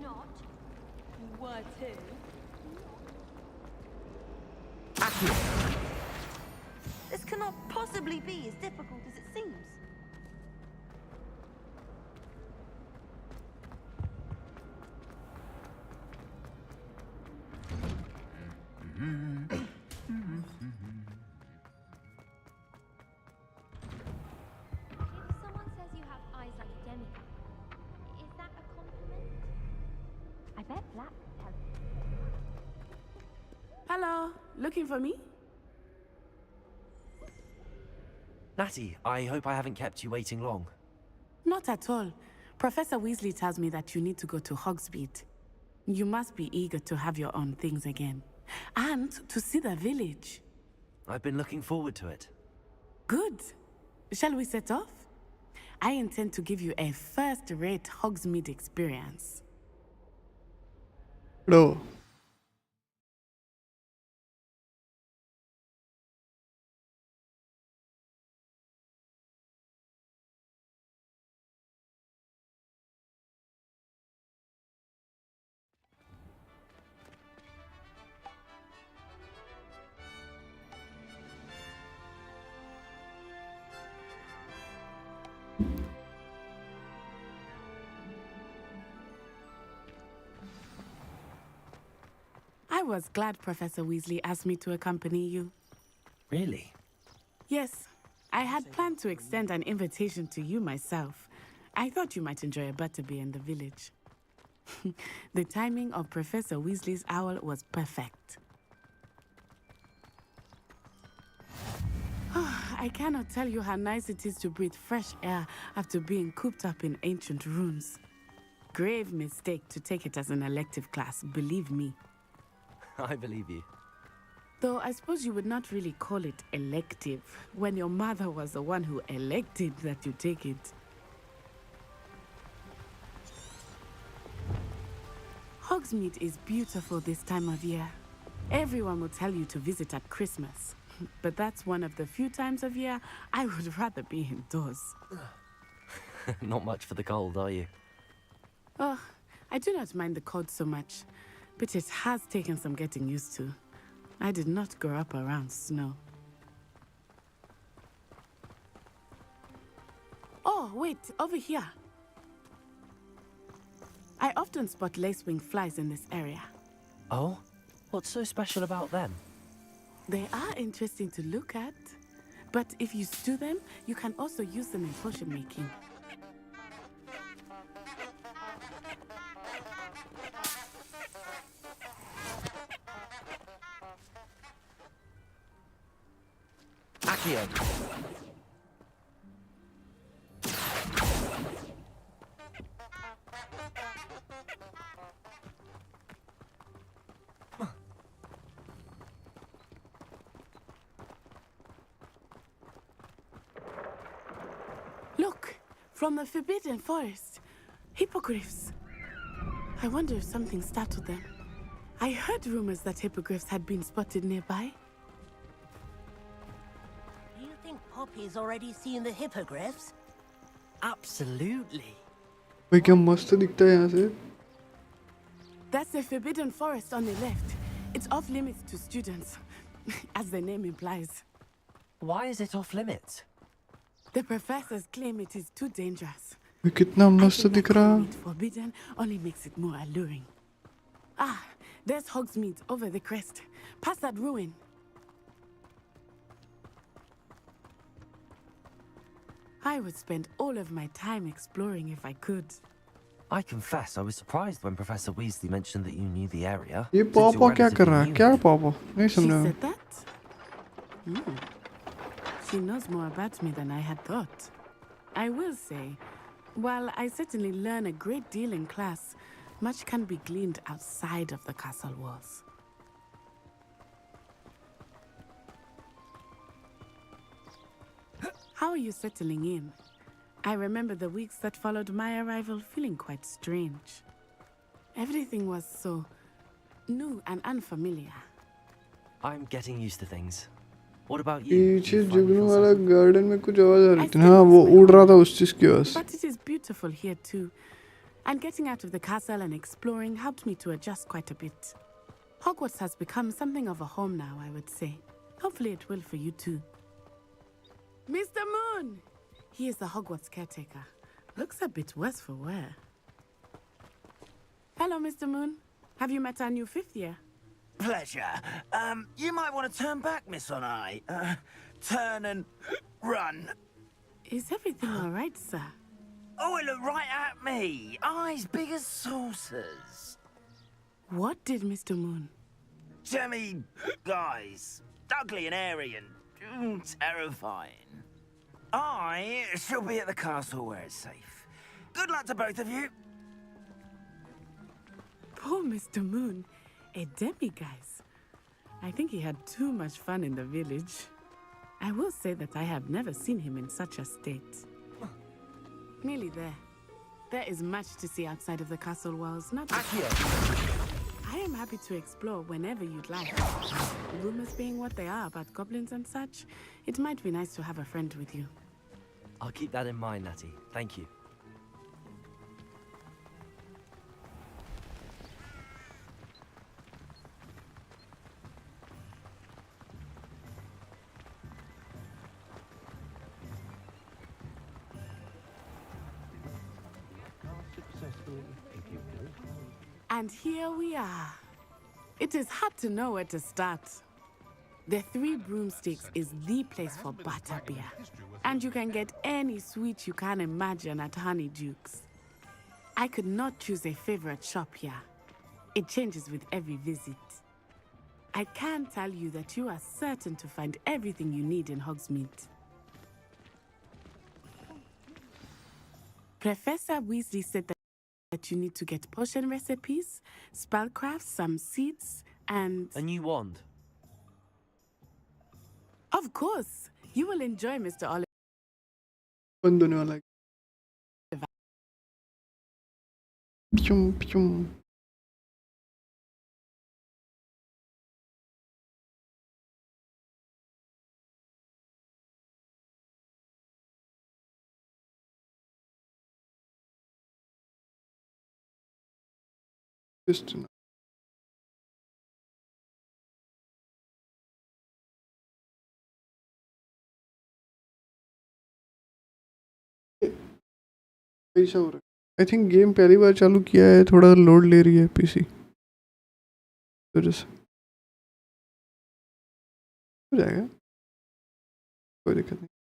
not. You were too. This cannot possibly be as difficult as it seems. If someone says you have eyes like a demigod, is that a compliment? I bet Black could tell you. Hello, looking for me? Natty, I hope I haven't kept you waiting long. Not at all. Professor Weasley tells me that you need to go to Hogsmeade. You must be eager to have your own things again. And to see the village. I've been looking forward to it. Good. Shall we set off? I intend to give you a first-rate Hogsmeade experience. No. I was glad Professor Weasley asked me to accompany you. Really? Yes, I had planned to extend an invitation to you myself. I thought you might enjoy a butterbeer in the village. The timing of Professor Weasley's owl was perfect. I cannot tell you how nice it is to breathe fresh air after being cooped up in ancient ruins. Grave mistake to take it as an elective class, believe me. I believe you. Though I suppose you would not really call it elective when your mother was the one who elected that you take it. Hogsmeade is beautiful this time of year. Everyone will tell you to visit at Christmas. But that's one of the few times of year I would rather be indoors. Not much for the cold, are you? Oh, I do not mind the cold so much, but it has taken some getting used to. I did not grow up around snow. Oh, wait, over here. I often spot lacewing flies in this area. Oh? What's so special about them? They are interesting to look at, but if you stew them, you can also use them in potion making. Accio. Look, from the Forbidden Forest, hippogriffs. I wonder if something startled them. I heard rumors that hippogriffs had been spotted nearby. Do you think Poppy's already seen the hippogriffs? Absolutely. भाई क्या मस्त दिखता है यहाँ से. That's the Forbidden Forest on the left. It's off limits to students, as the name implies. Why is it off limits? The professors claim it is too dangerous. ये कितना मस्त दिख रहा. Forbidden only makes it more alluring. Ah, there's Hogsmeade over the crest. Past that ruin. I would spend all of my time exploring if I could. I confess, I was surprised when Professor Weasley mentioned that you knew the area. ये पापा क्या कर रहा है? क्या पापा? नहीं She समझा. said that? She knows more about me than I had thought. I will say, while I certainly learn a great deal in class, much can be gleaned outside of the castle walls. How are you settling in? I remember the weeks that followed my arrival feeling quite strange. Everything was so new and unfamiliar. I'm getting used to things. What about you? पीछे जुगनू वाला garden में कुछ आवाज आ रही थी. हाँ वो उड़ रहा था उस चीज की वजह से. But it is beautiful here too. And getting out of the castle and exploring helped me to adjust quite a bit. Hogwarts has become something of a home now, I would say. Hopefully it will for you too. Mr. Moon! He is the Hogwarts caretaker. Looks a bit worse for wear. Hello, Mr. Moon. Have you met our new 5th year? Pleasure. You might want to turn back, Miss Onai. Turn and run. Is everything all right, sir? Oh, it looked right at me. Eyes big as saucers. What did Mr. Moon? Jemmy guys. Ugly and airy and terrifying. I shall be at the castle where it's safe. Good luck to both of you. Poor Mr. Moon. A demiguise. I think he had too much fun in the village. I will say that I have never seen him in such a state. Nearly there. There is much to see outside of the castle walls, not here. I am happy to explore whenever you'd like. Rumors being what they are about goblins and such, it might be nice to have a friend with you. I'll keep that in mind, Natty. Thank you. And here we are. It is hard to know where to start. The Three Broomsticks is the place for butterbeer. And you can get any sweet you can imagine at Honeyduke's. I could not choose a favorite shop here. It changes with every visit. I can tell you that you are certain to find everything you need in Hogsmeade. Professor Weasley said that you need to get potion recipes, spellcraft, some seeds, and... A new wand. Of course. You will enjoy Mr. Oliver. बंद होने वाला है प्यूम प्यूम ऐसा हो रहा है I think game पहली बार चालू किया है थोड़ा लोड ले रही है पीसी वजह से हो जाएगा कोई दिक्कत नहीं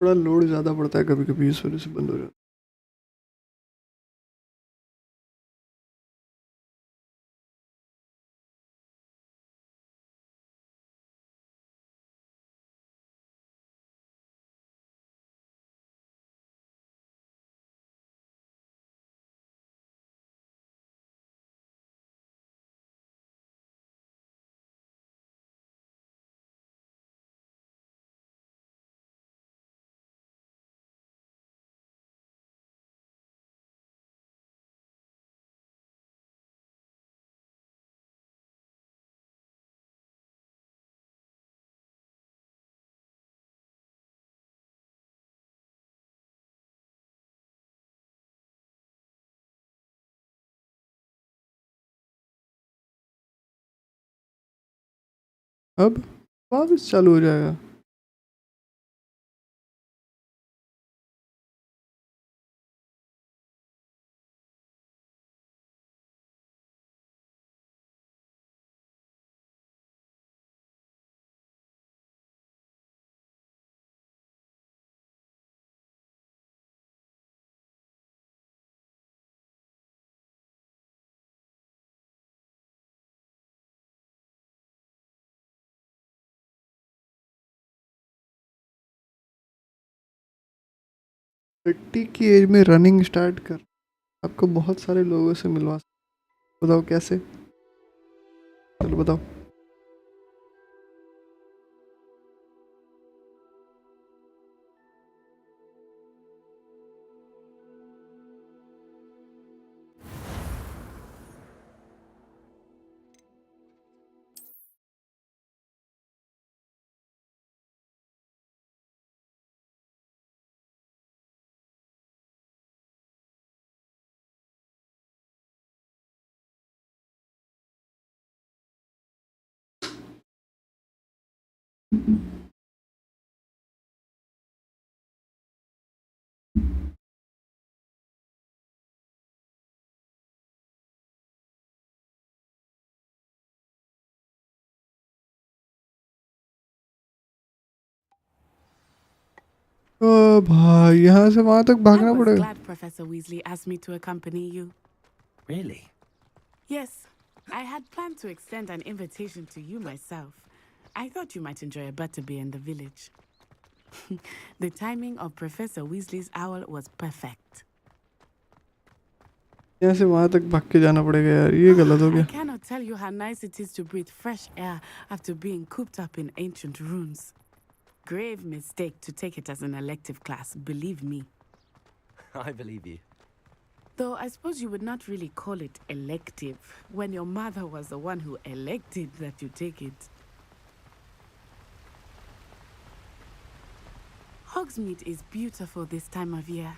थोड़ा लोड ज़्यादा पड़ता है कभी कभी इस वजह से बंद हो जाता है अब वापस चालू हो जाएगा 30 की एज में रनिंग स्टार्ट कर, आपको बहुत सारे लोगों से मिलवा, बताओ कैसे? चलो बताओ। ओ भाई, यहाँ से वहाँ तक भागना I was पड़ेगा। glad Professor Weasley asked me to accompany you. Really? Yes, I had planned to extend an invitation to you myself. I thought you might enjoy a butterbeer in the village. The timing of Professor Weasley's owl was perfect. यहाँ से वहाँ तक भाग के जाना पड़ेगा यार, ये गलत हो I गया। cannot tell you how nice it is to breathe fresh air after being cooped up in ancient ruins. Grave mistake to take it as an elective class, believe me. I believe you. Though I suppose you would not really call it elective when your mother was the one who elected that you take it. Hogsmeade is beautiful this time of year.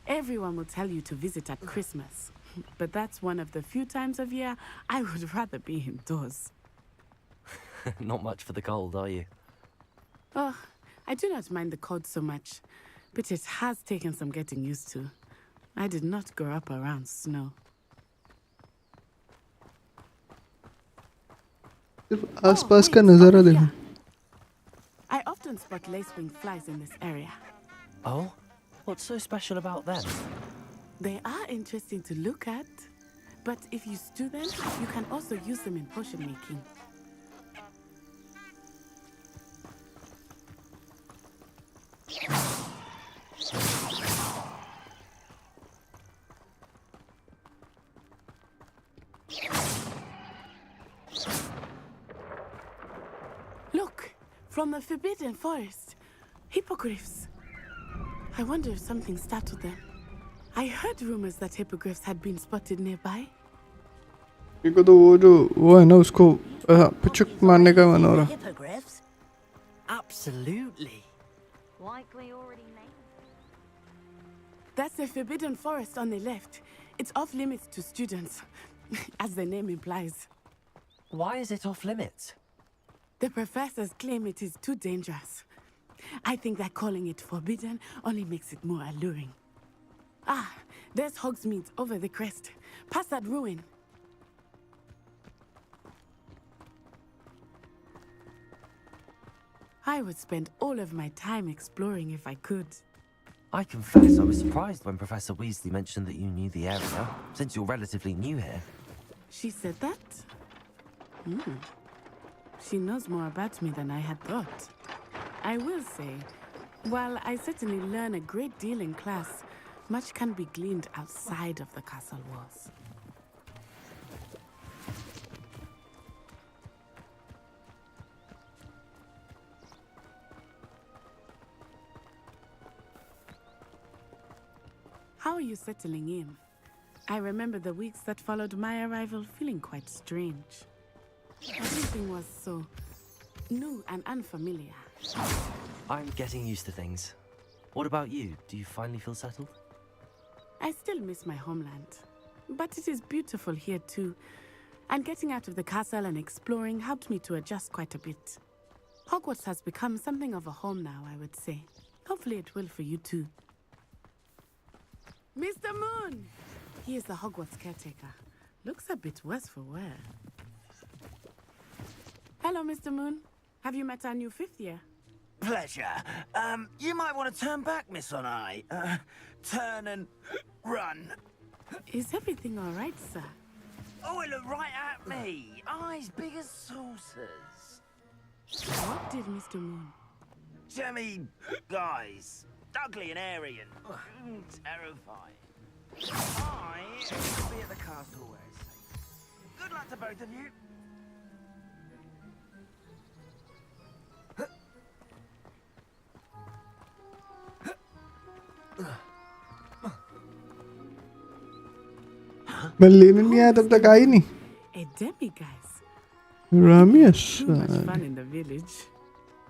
Everyone will tell you to visit at Christmas, but that's one of the few times of year I would rather be indoors. Not much for the cold, are you? Oh, I do not mind the cold so much, but it has taken some getting used to. I did not grow up around snow. सिर्फ आसपास का नज़ारा देखो। I often spot lacewing flies in this area. Oh? What's so special about them? They are interesting to look at, but if you stew them, you can also use them in potion making. Look, from the Forbidden Forest, hippogriffs. I wonder if something startled them. I heard rumors that hippogriffs had been spotted nearby. देखो तो वो है ना, उसको पिचुक मारने का मन हो रहा। Hippogriffs? Absolutely. Likely already named. That's the Forbidden Forest on the left. It's off limits to students, as the name implies. Why is it off limits? The professors claim it is too dangerous. I think that calling it forbidden only makes it more alluring. Ah, there's Hogsmeade over the crest. Past that ruin. I would spend all of my time exploring if I could. I confess I was surprised when Professor Weasley mentioned that you knew the area, since you're relatively new here. She said that? She knows more about me than I had thought. I will say, while I certainly learn a great deal in class, much can be gleaned outside of the castle walls. How are you settling in? I remember the weeks that followed my arrival feeling quite strange. Everything was so new and unfamiliar. I'm getting used to things. What about you? Do you finally feel settled? I still miss my homeland, but it is beautiful here too. And getting out of the castle and exploring helped me to adjust quite a bit. Hogwarts has become something of a home now, I would say. Hopefully it will for you too. Mr. Moon! He is the Hogwarts caretaker. Looks a bit worse for wear. Hello, Mr. Moon. Have you met our new 5th year? Pleasure. You might want to turn back, Miss Onai. Turn and run. Is everything all right, sir? Oh, it looked right at me. Eyes big as saucers. What did Mr. Moon? Jemmy, guys. ugly and airy and terrifying. I will be at the castle where it's safe. Good luck to both of you. मैं लेने नहीं आया तब तक आई नहीं. A demiguise. रामियस. Too much fun in the village.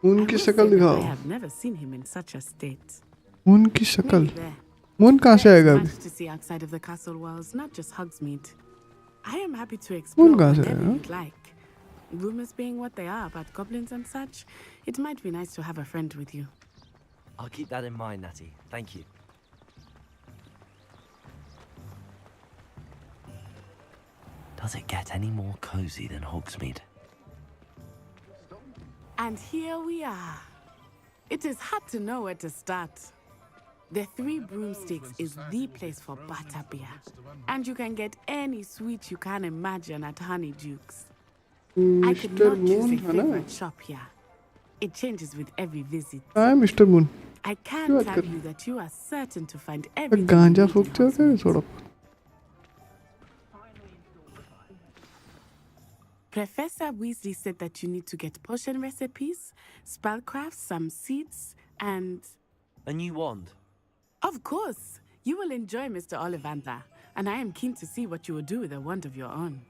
उनकी शक्ल I दिखाओ. have never seen him in such a state. उनकी शक्ल. Maybe there. मून कहाँ से आएगा अभी? Much to see outside of the castle walls, not just Hogsmeade. I am happy to explore moon कहाँ से whatever आएगा? you'd like. Rumors being what they are about goblins and such, it might be nice to have a friend with you. I'll keep that in mind, Natty. Thank you. Does it get any more cozy than Hogsmeade? And here we are. It is hard to know where to start. The Three Broomsticks is the place for butterbeer. And you can get any sweet you can imagine at Honeyduke's. I could Mr. not choose Moon, a है ना? favorite shop here. It changes with every visit. हाँ Mr. Moon. I क्यों can बात tell कर? you that you are certain to find मैं everything you गांजा need in फूकते हो क्या Hogsmeade. थोड़ा? Professor Weasley said that you need to get potion recipes, spellcrafts, some seeds, and... A new wand? Of course! You will enjoy Mr. Ollivander, and I am keen to see what you will do with a wand of your own.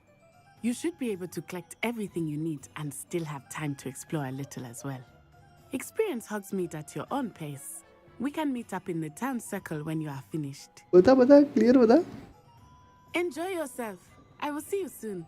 You should be able to collect everything you need and still have time to explore a little as well. Experience Hogsmeade at your own pace. We can meet up in the town circle when you are finished. बता clear बता. Enjoy yourself. I will see you soon.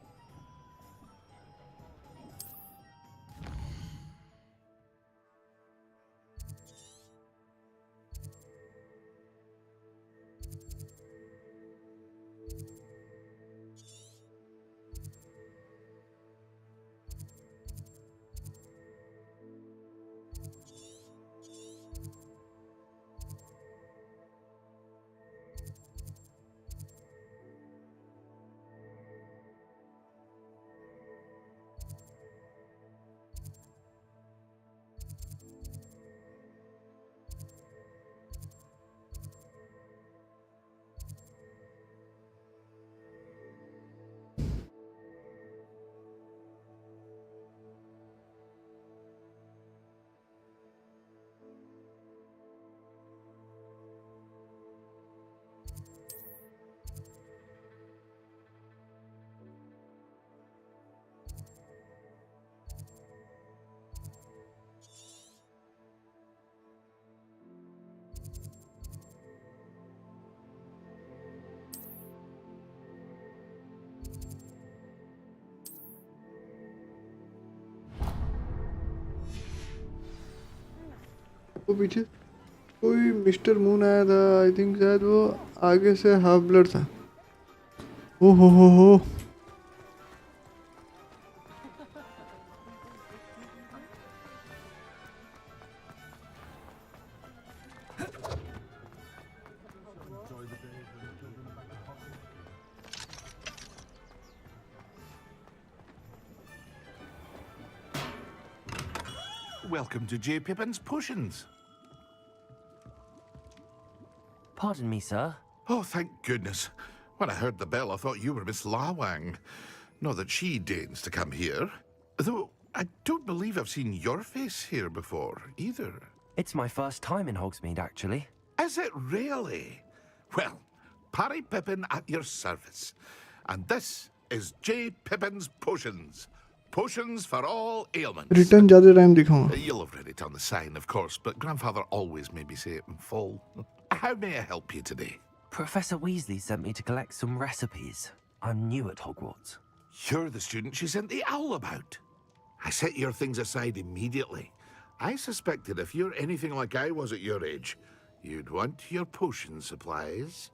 वो पीछे कोई mister moon आया था. I think शायद वो आगे से हाफ ब्लड था. ओ हो. Welcome to J. Pippin's Potions. Pardon me, sir. Oh, thank goodness. When I heard the bell, I thought you were Miss Lawang. Not that she deigns to come here. Though, I don't believe I've seen your face here before, either. It's my first time in Hogsmeade, actually. Is it really? Well, Parry Pippin at your service. And this is J. Pippin's Potions. Potions for all ailments. Return ज़्यादा time दिखाऊंगा. You'll have read it on the sign, of course, but Grandfather always made me say it in full. How may I help you today? Professor Weasley sent me to collect some recipes. I'm new at Hogwarts. You're the student she sent the owl about. I set your things aside immediately. I suspected if you're anything like I was at your age, you'd want your potion supplies.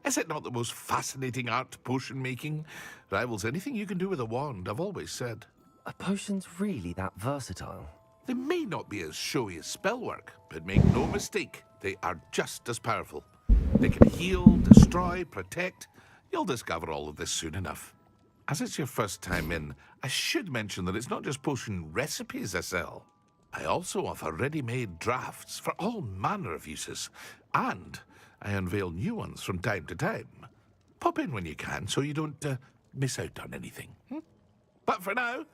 Is it not the most fascinating art, potion making? Rivals anything you can do with a wand, I've always said. Are potions really that versatile? They may not be as showy as spellwork, but make no mistake, they are just as powerful. They can heal, destroy, protect. You'll discover all of this soon enough. As it's your first time in, I should mention that it's not just potion recipes I sell. I also offer ready-made drafts for all manner of uses, and I unveil new ones from time to time. Pop in when you can so you don't miss out on anything. But for now,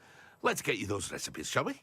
let's get you those recipes, shall we?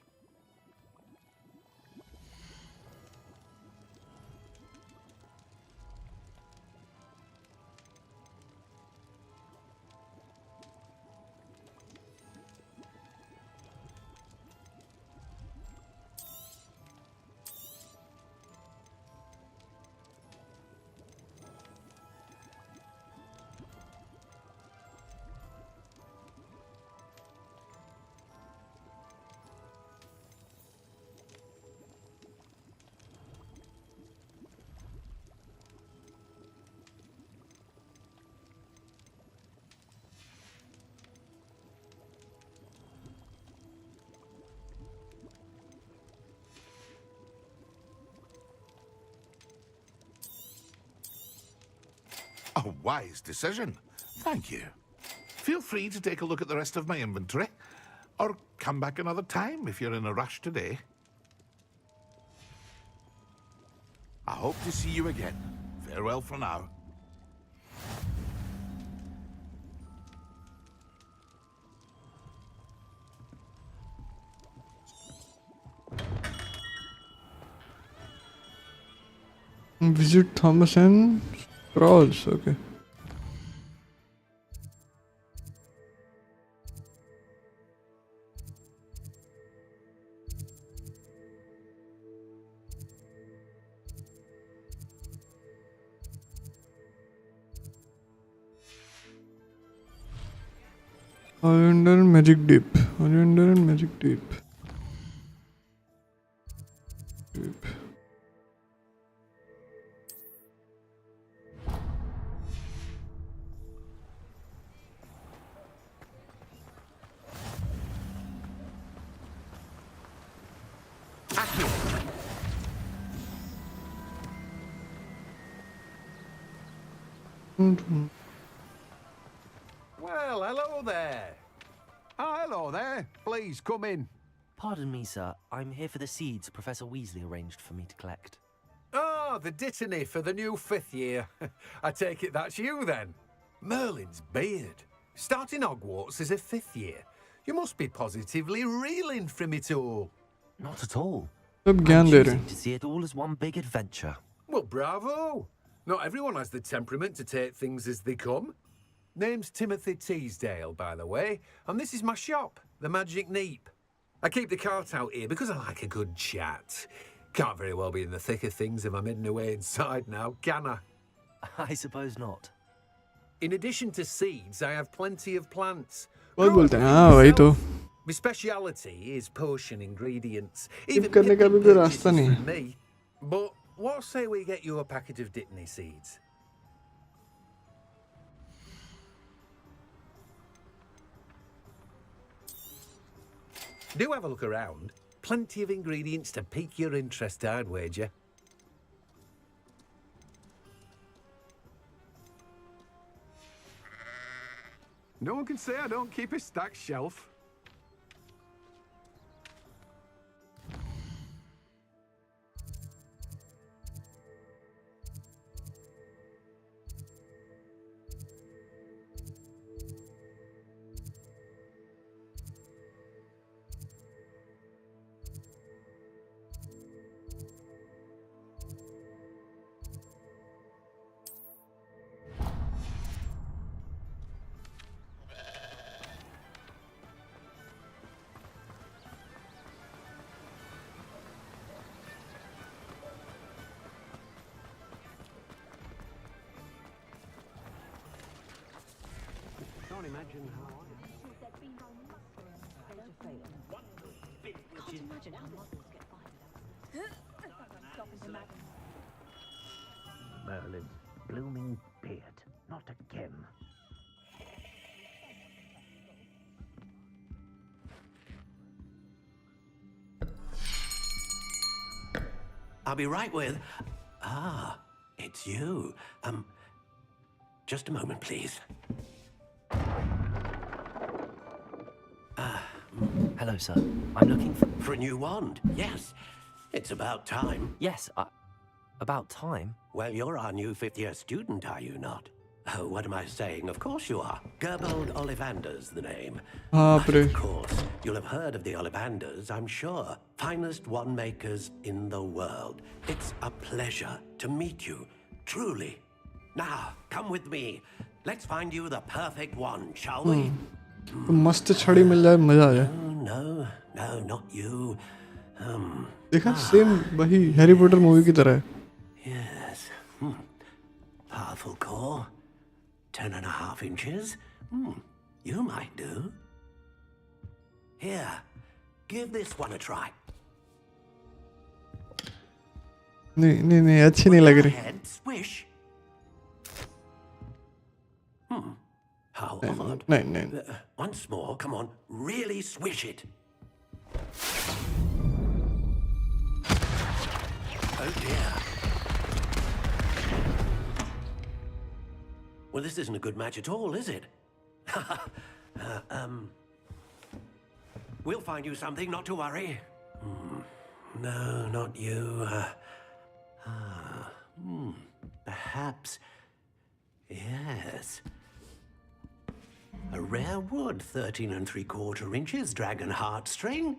A wise decision. Thank you. Feel free to take a look at the rest of my inventory, or come back another time if you're in a rush today. I hope to see you again. Farewell for now. Visit Thomas and Rawls, okay. Islander and Magic Deep. Islander and Magic Deep. Well, hello there. Oh, hello there. Please come in. Pardon me, sir. I'm here for the seeds Professor Weasley arranged for me to collect. Oh, the dittany for the new 5th year. I take it that's you then. Merlin's beard. Starting Hogwarts as a 5th year. You must be positively reeling from it all. Not at all. सब ज्ञान I'm दे रहे choosing हैं. to see it all as one big adventure. Well, bravo. Not everyone has the temperament to take things as they come. Name's Timothy Teasdale, by the way, and this is my shop, the Magic Neep. I keep the cart out here because I like a good chat. Can't very well be in the thick of things if I'm hidden away inside now, can I? I suppose not. In addition to seeds, I have plenty of plants. बहुत बोलते हैं हाँ वही तो. My speciality is potion ingredients. Skip करने का भी कोई रास्ता नहीं है. from me. But what say we get you a packet of Dittany seeds? Do have a look around. Plenty of ingredients to pique your interest, I'd wager. No one can say I don't keep a stacked shelf. Can't imagine how Can't imagine how models get fired up. Merlin's blooming beard. Not again. I'll be right with... Ah, it's you. Just a moment, please. Hello, sir. I'm looking For a new wand, yes. It's about time. Yes, about time? Well, you're our new fifth-year student, are you not? Oh, what am I saying? Of course you are. Gerbold Ollivander's the name. But of course, you'll have heard of the Ollivanders, I'm sure. Finest wand makers in the world. It's a pleasure to meet you, truly. Now, come with me. Let's find you the perfect wand, shall we? मस्त छड़ी मिल जाए मजा आ जाए. No, not you. देखा same वही Harry Potter movie की तरह है. Yes. Powerful core. 10.5 inches. You might do. Here, give this one a try. नहीं अच्छी नहीं लग रही. Head swish. How odd. नहीं. Once more, come on, really swish it. Oh dear. Well, this isn't a good match at all, is it? We'll find you something, not to worry. No, not you. Perhaps. Yes. A rare wood, 13 3/4 inches, dragon heartstring.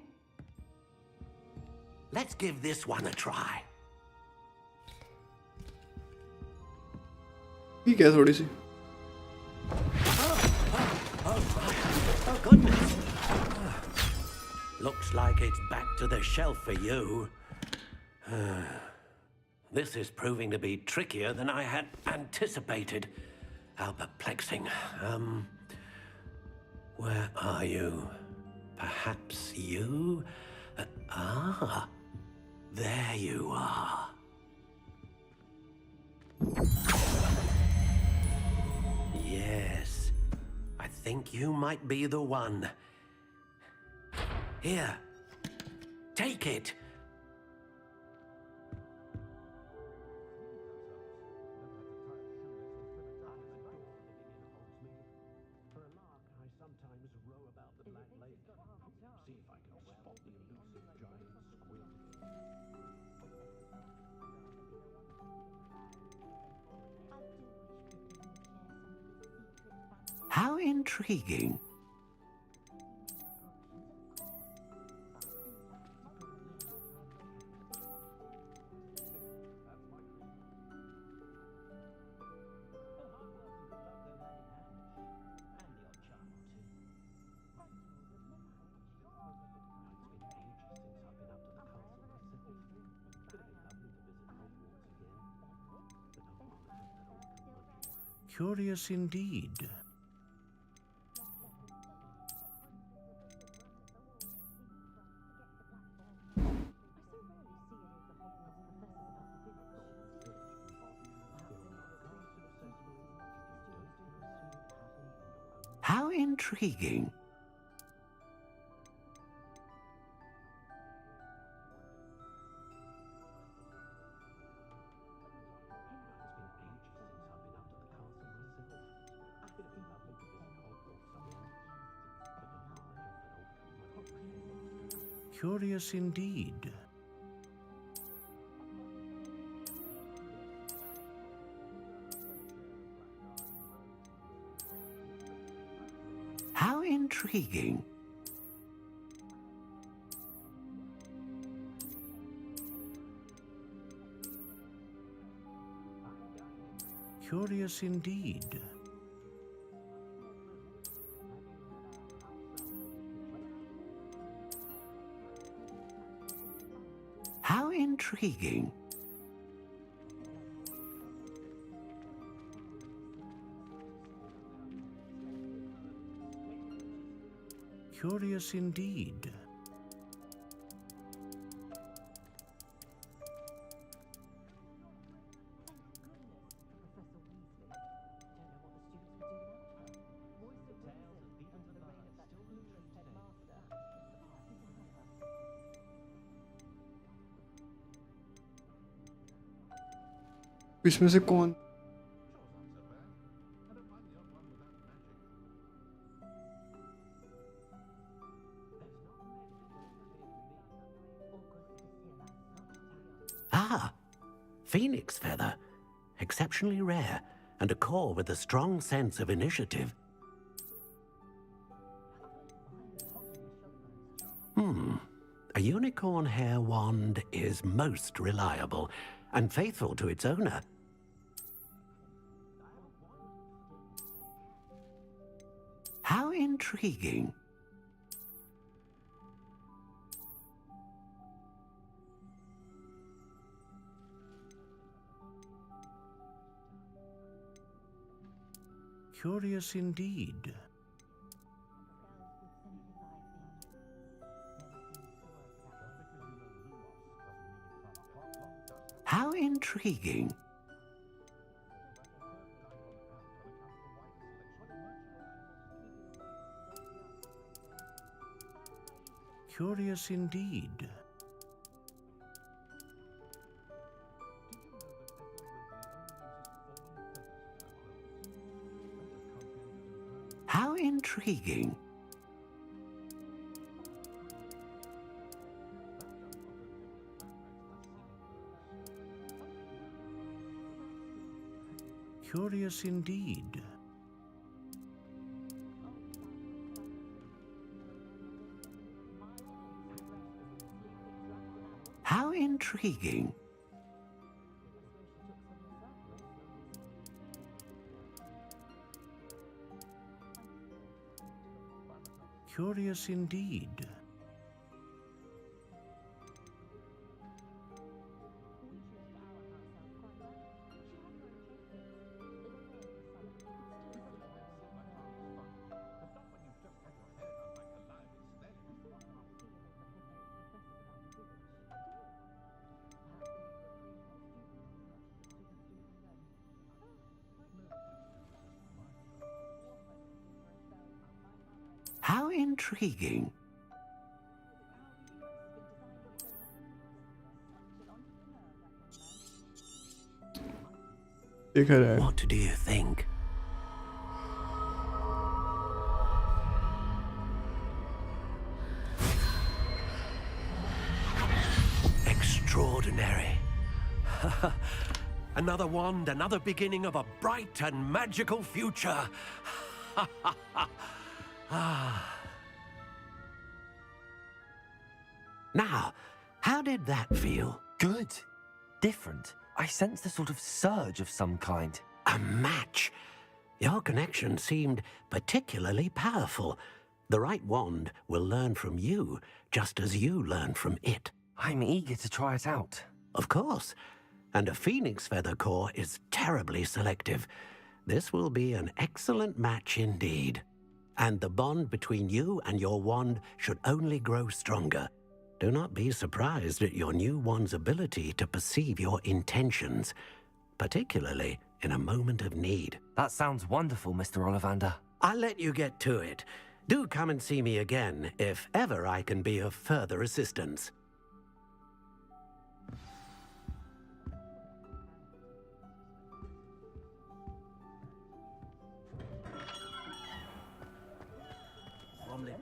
Let's give this one a try. ठीक है थोड़ी सी. Oh, goodness. Looks like it's back to the shelf for you. This is proving to be trickier than I had anticipated. How perplexing. Where are you? Perhaps you? There you are. Yes, I think you might be the one. Here, take it. How intriguing. Curious indeed. How intriguing. Curious indeed. How intriguing. Curious indeed. How intriguing. Curious indeed. इसमें से कौन phoenix feather. Exceptionally rare, and a core with a strong sense of initiative. A unicorn hair wand is most reliable and faithful to its owner. How intriguing. Curious indeed. How intriguing. Curious indeed. How intriguing. Curious indeed. How intriguing. Curious indeed. How intriguing. What do you think? Extraordinary. Another wand, another beginning of a bright and magical future. Now, how did that feel? Good. Different. I sensed a sort of surge of some kind. A match. Your connection seemed particularly powerful. The right wand will learn from you, just as you learn from it. I'm eager to try it out. Of course. And a phoenix feather core is terribly selective. This will be an excellent match indeed. And the bond between you and your wand should only grow stronger. Do not be surprised at your new wand's ability to perceive your intentions, particularly in a moment of need. That sounds wonderful, Mr. Ollivander. I'll let you get to it. Do come and see me again if ever I can be of further assistance.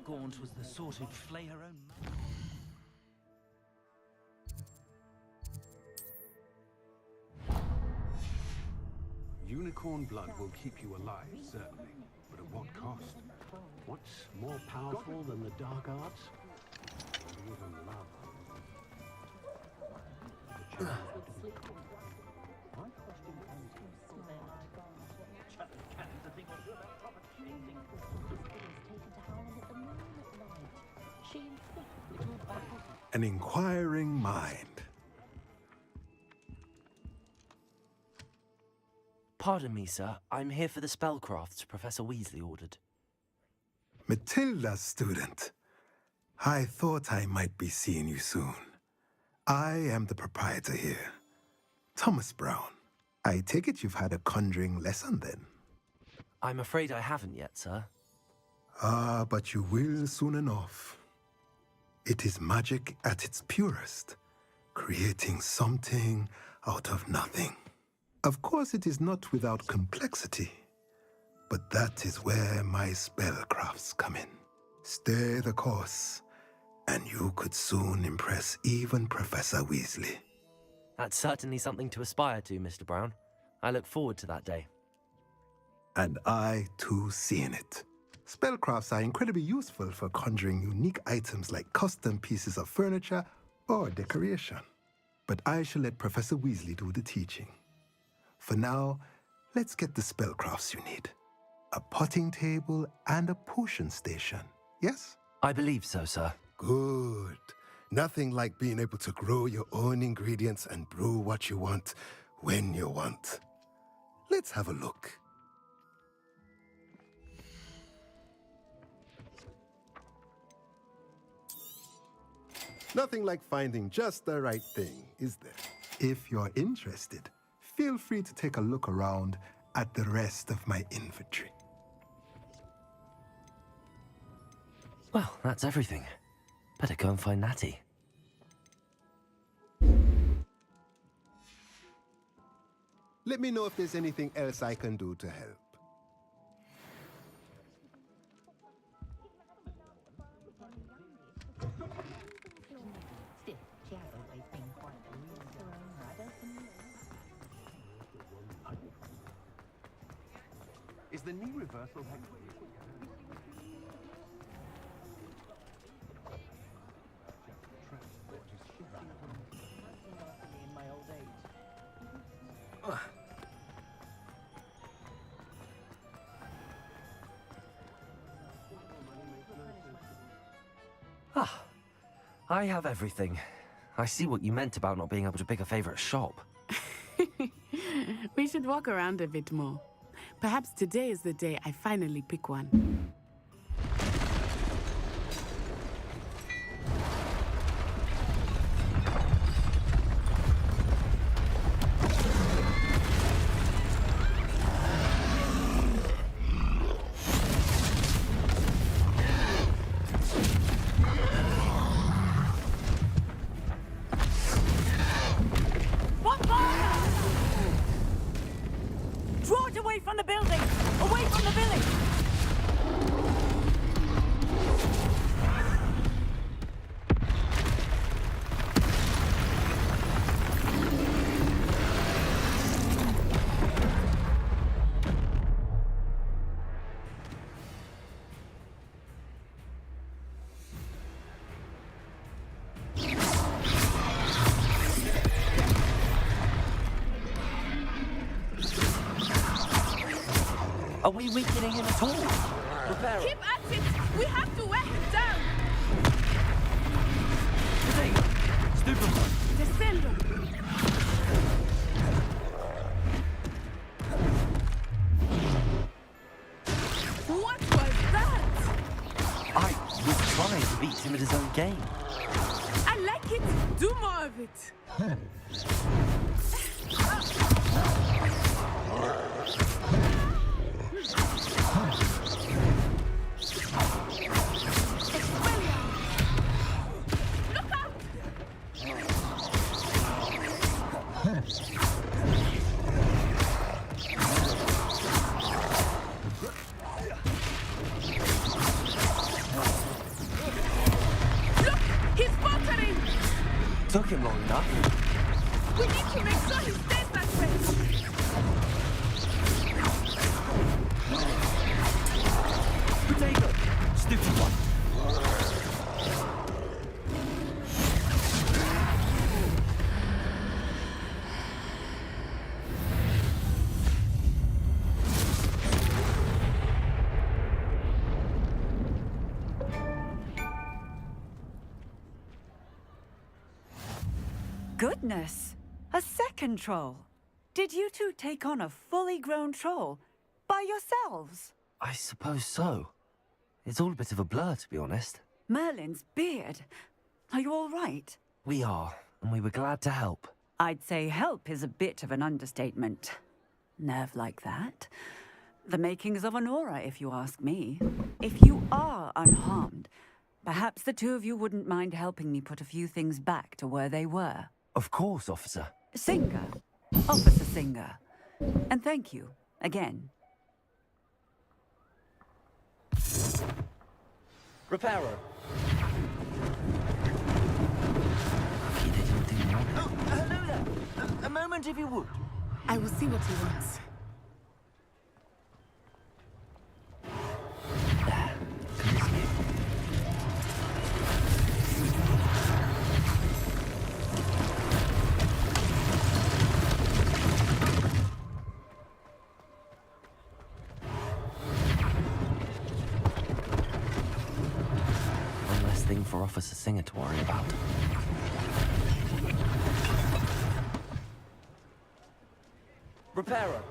Gaunt was the sort who'd flay her own mother. Unicorn blood will keep you alive, certainly. But at what cost? What's more powerful than the dark arts? Even love. An inquiring mind. Pardon me, sir. I'm here for the spellcrafts Professor Weasley ordered. Matilda's student. I thought I might be seeing you soon. I am the proprietor here, Thomas Brown. I take it you've had a conjuring lesson then? I'm afraid I haven't yet, sir. Ah, but you will soon enough. It is magic at its purest, creating something out of nothing. Of course, it is not without complexity, but that is where my spellcrafts come in. Stay the course, and you could soon impress even Professor Weasley. That's certainly something to aspire to, Mr. Brown. I look forward to that day. And I, too, seeing it. Spellcrafts are incredibly useful for conjuring unique items like custom pieces of furniture or decoration. But I shall let Professor Weasley do the teaching. For now, let's get the spellcrafts you need. A potting table and a potion station, yes? I believe so, sir. Good. Nothing like being able to grow your own ingredients and brew what you want when you want. Let's have a look. Nothing like finding just the right thing, is there? If you're interested, feel free to take a look around at the rest of my inventory. Well, that's everything. Better go and find Natty. Let me know if there's anything else I can do to help. Is the knee reversal I have everything. I see what you meant about not being able to pick a favorite shop. We should walk around a bit more. Perhaps today is the day I finally pick one. Draw it away from the building! Away from the village! Are we weakening him at all? Repair it. Keep at it! We have to wear him down! Stupid. Descendo! What was that? I was trying to beat him at his own game. I like it! Do more of it! Took him long enough. We need to make sure he stays that way. Potato! Stupid one. Goodness! A second troll! Did you two take on a fully grown troll? By yourselves? I suppose so. It's all a bit of a blur, to be honest. Merlin's beard. Are you all right? We are, and we were glad to help. I'd say help is a bit of an understatement. Nerve like that. The makings of an aura, if you ask me. If you are unharmed, perhaps the two of you wouldn't mind helping me put a few things back to where they were. Of course, officer. Singer. Officer Singer. And thank you, again. Repairer. Oh, hello there. A moment if you would. I will see what he wants. One less thing for Officer Singer to worry about. Repairer.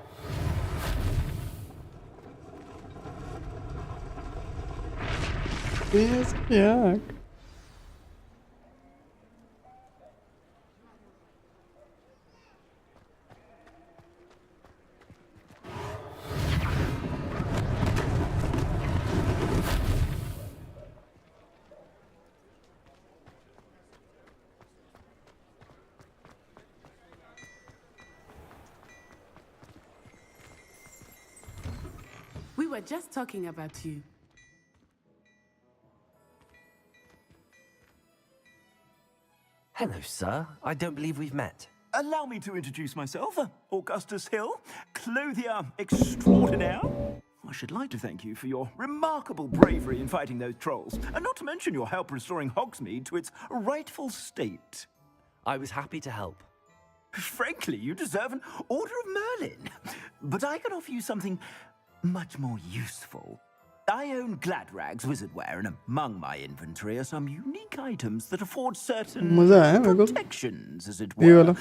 Yes, yeah. We were just talking about you. Hello, sir. I don't believe we've met. Allow me to introduce myself, Augustus Hill, clothier extraordinaire. I should like to thank you for your remarkable bravery in fighting those trolls, and not to mention your help restoring Hogsmeade to its rightful state. I was happy to help. Frankly, you deserve an Order of Merlin. But I can offer you something much more useful. I own Gladrag's wizardware, and among my inventory are some unique items that afford certain मजा आया मेरे को protections, as it ये were. वाला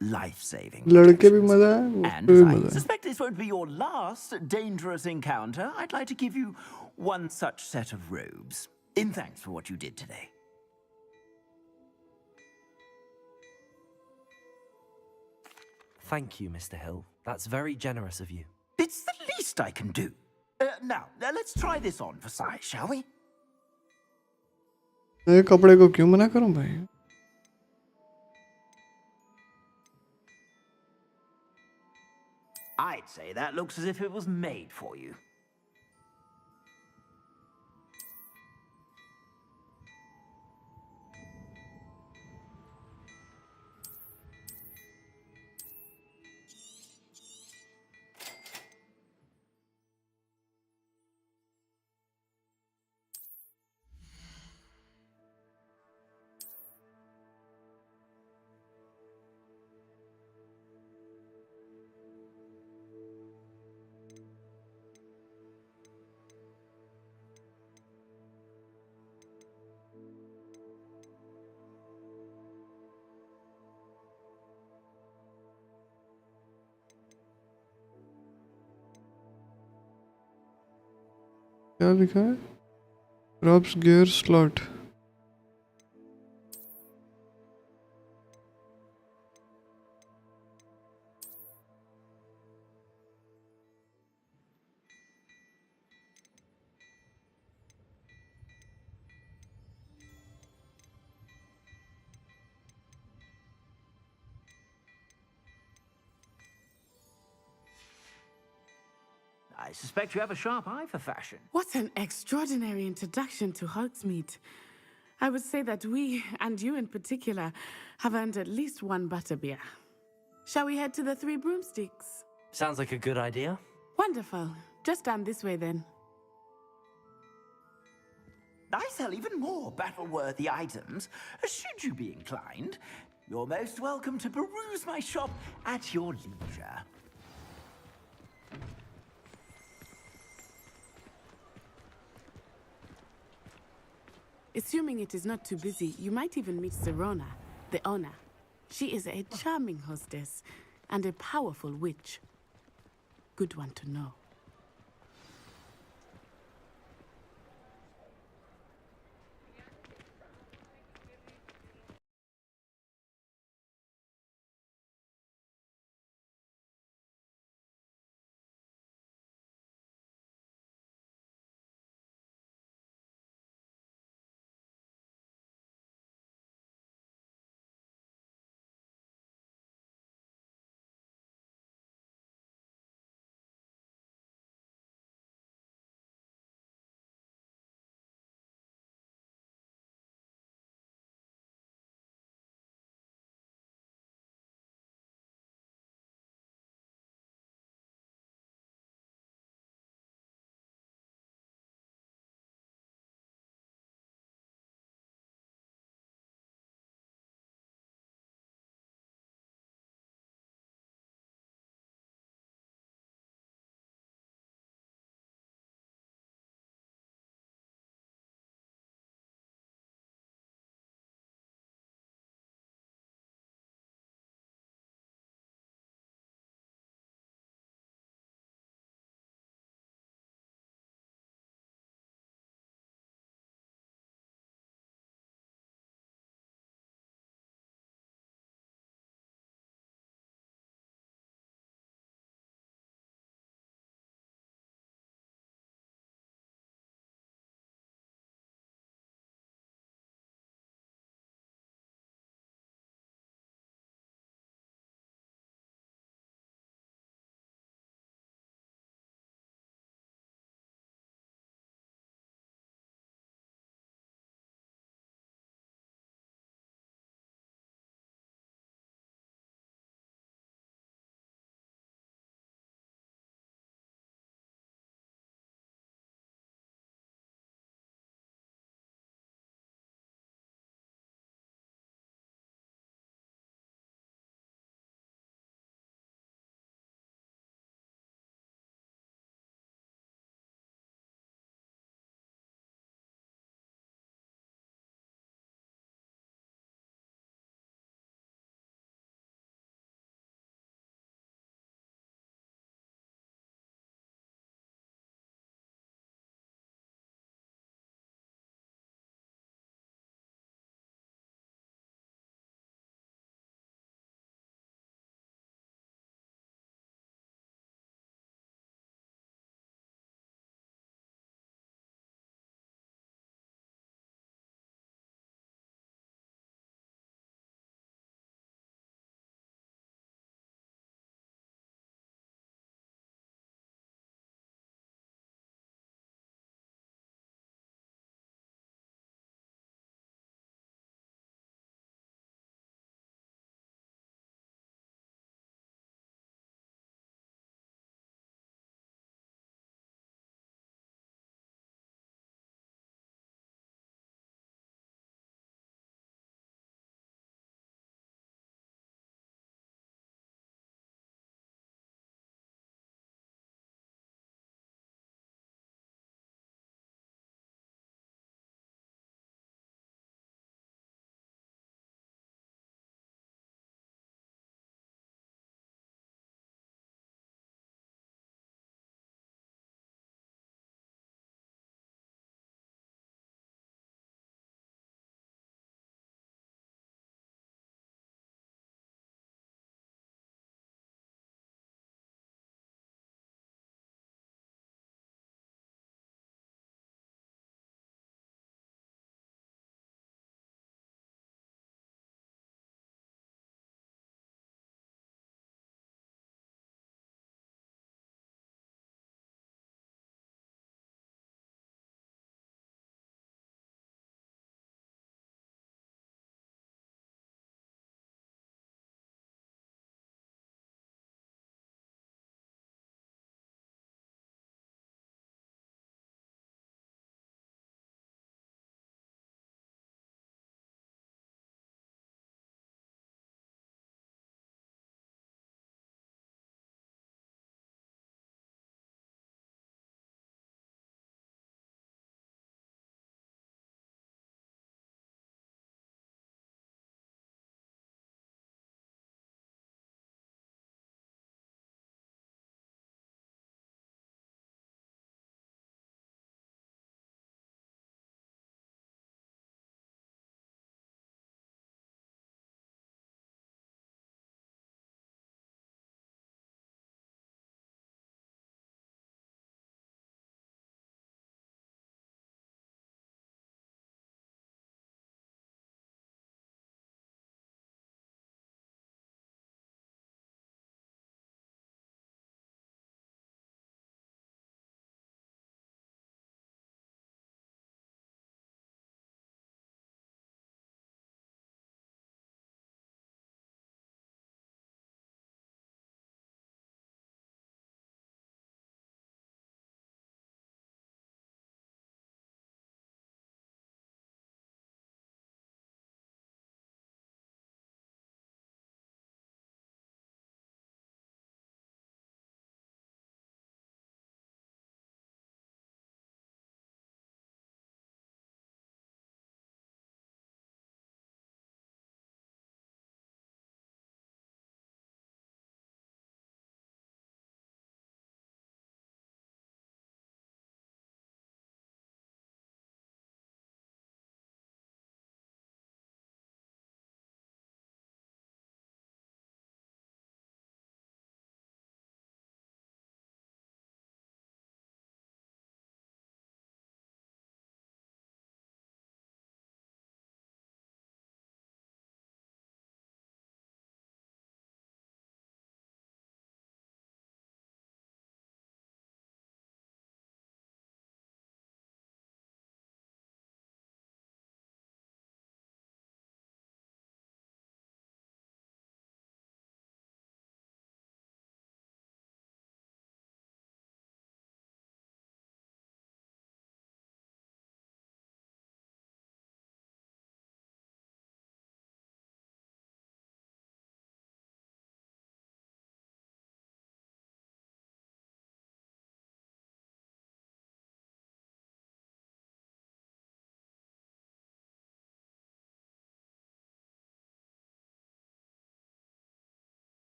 Life-saving. लड़के भी मजा आया वो And भी as मजा I आया suspect this won't be your last dangerous encounter, I'd like to give you one such set of robes, in thanks for what you did today. Thank you, Mr. Hill. That's very generous of you. It's the least I can do. Now, let's try this on for size, shall we? मैं कपड़े को क्यों मना करूं भाई I'd say that looks as if it was made for you. क्या लिखा है Rob's gear slot I suspect you have a sharp eye for fashion. What an extraordinary introduction to Hogsmeade. I would say that we, and you in particular, have earned at least one butterbeer. Shall we head to the Three Broomsticks? Sounds like a good idea. Wonderful. Just down this way then. I sell even more battle-worthy items. Should you be inclined, you're most welcome to peruse my shop at your leisure. Assuming it is not too busy, you might even meet Serona, the owner. She is a charming hostess and a powerful witch. Good one to know.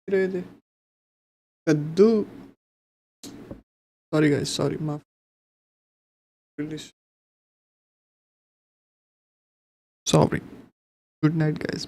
रहे थे कद्दू sorry guys sorry माफ sorry good night guys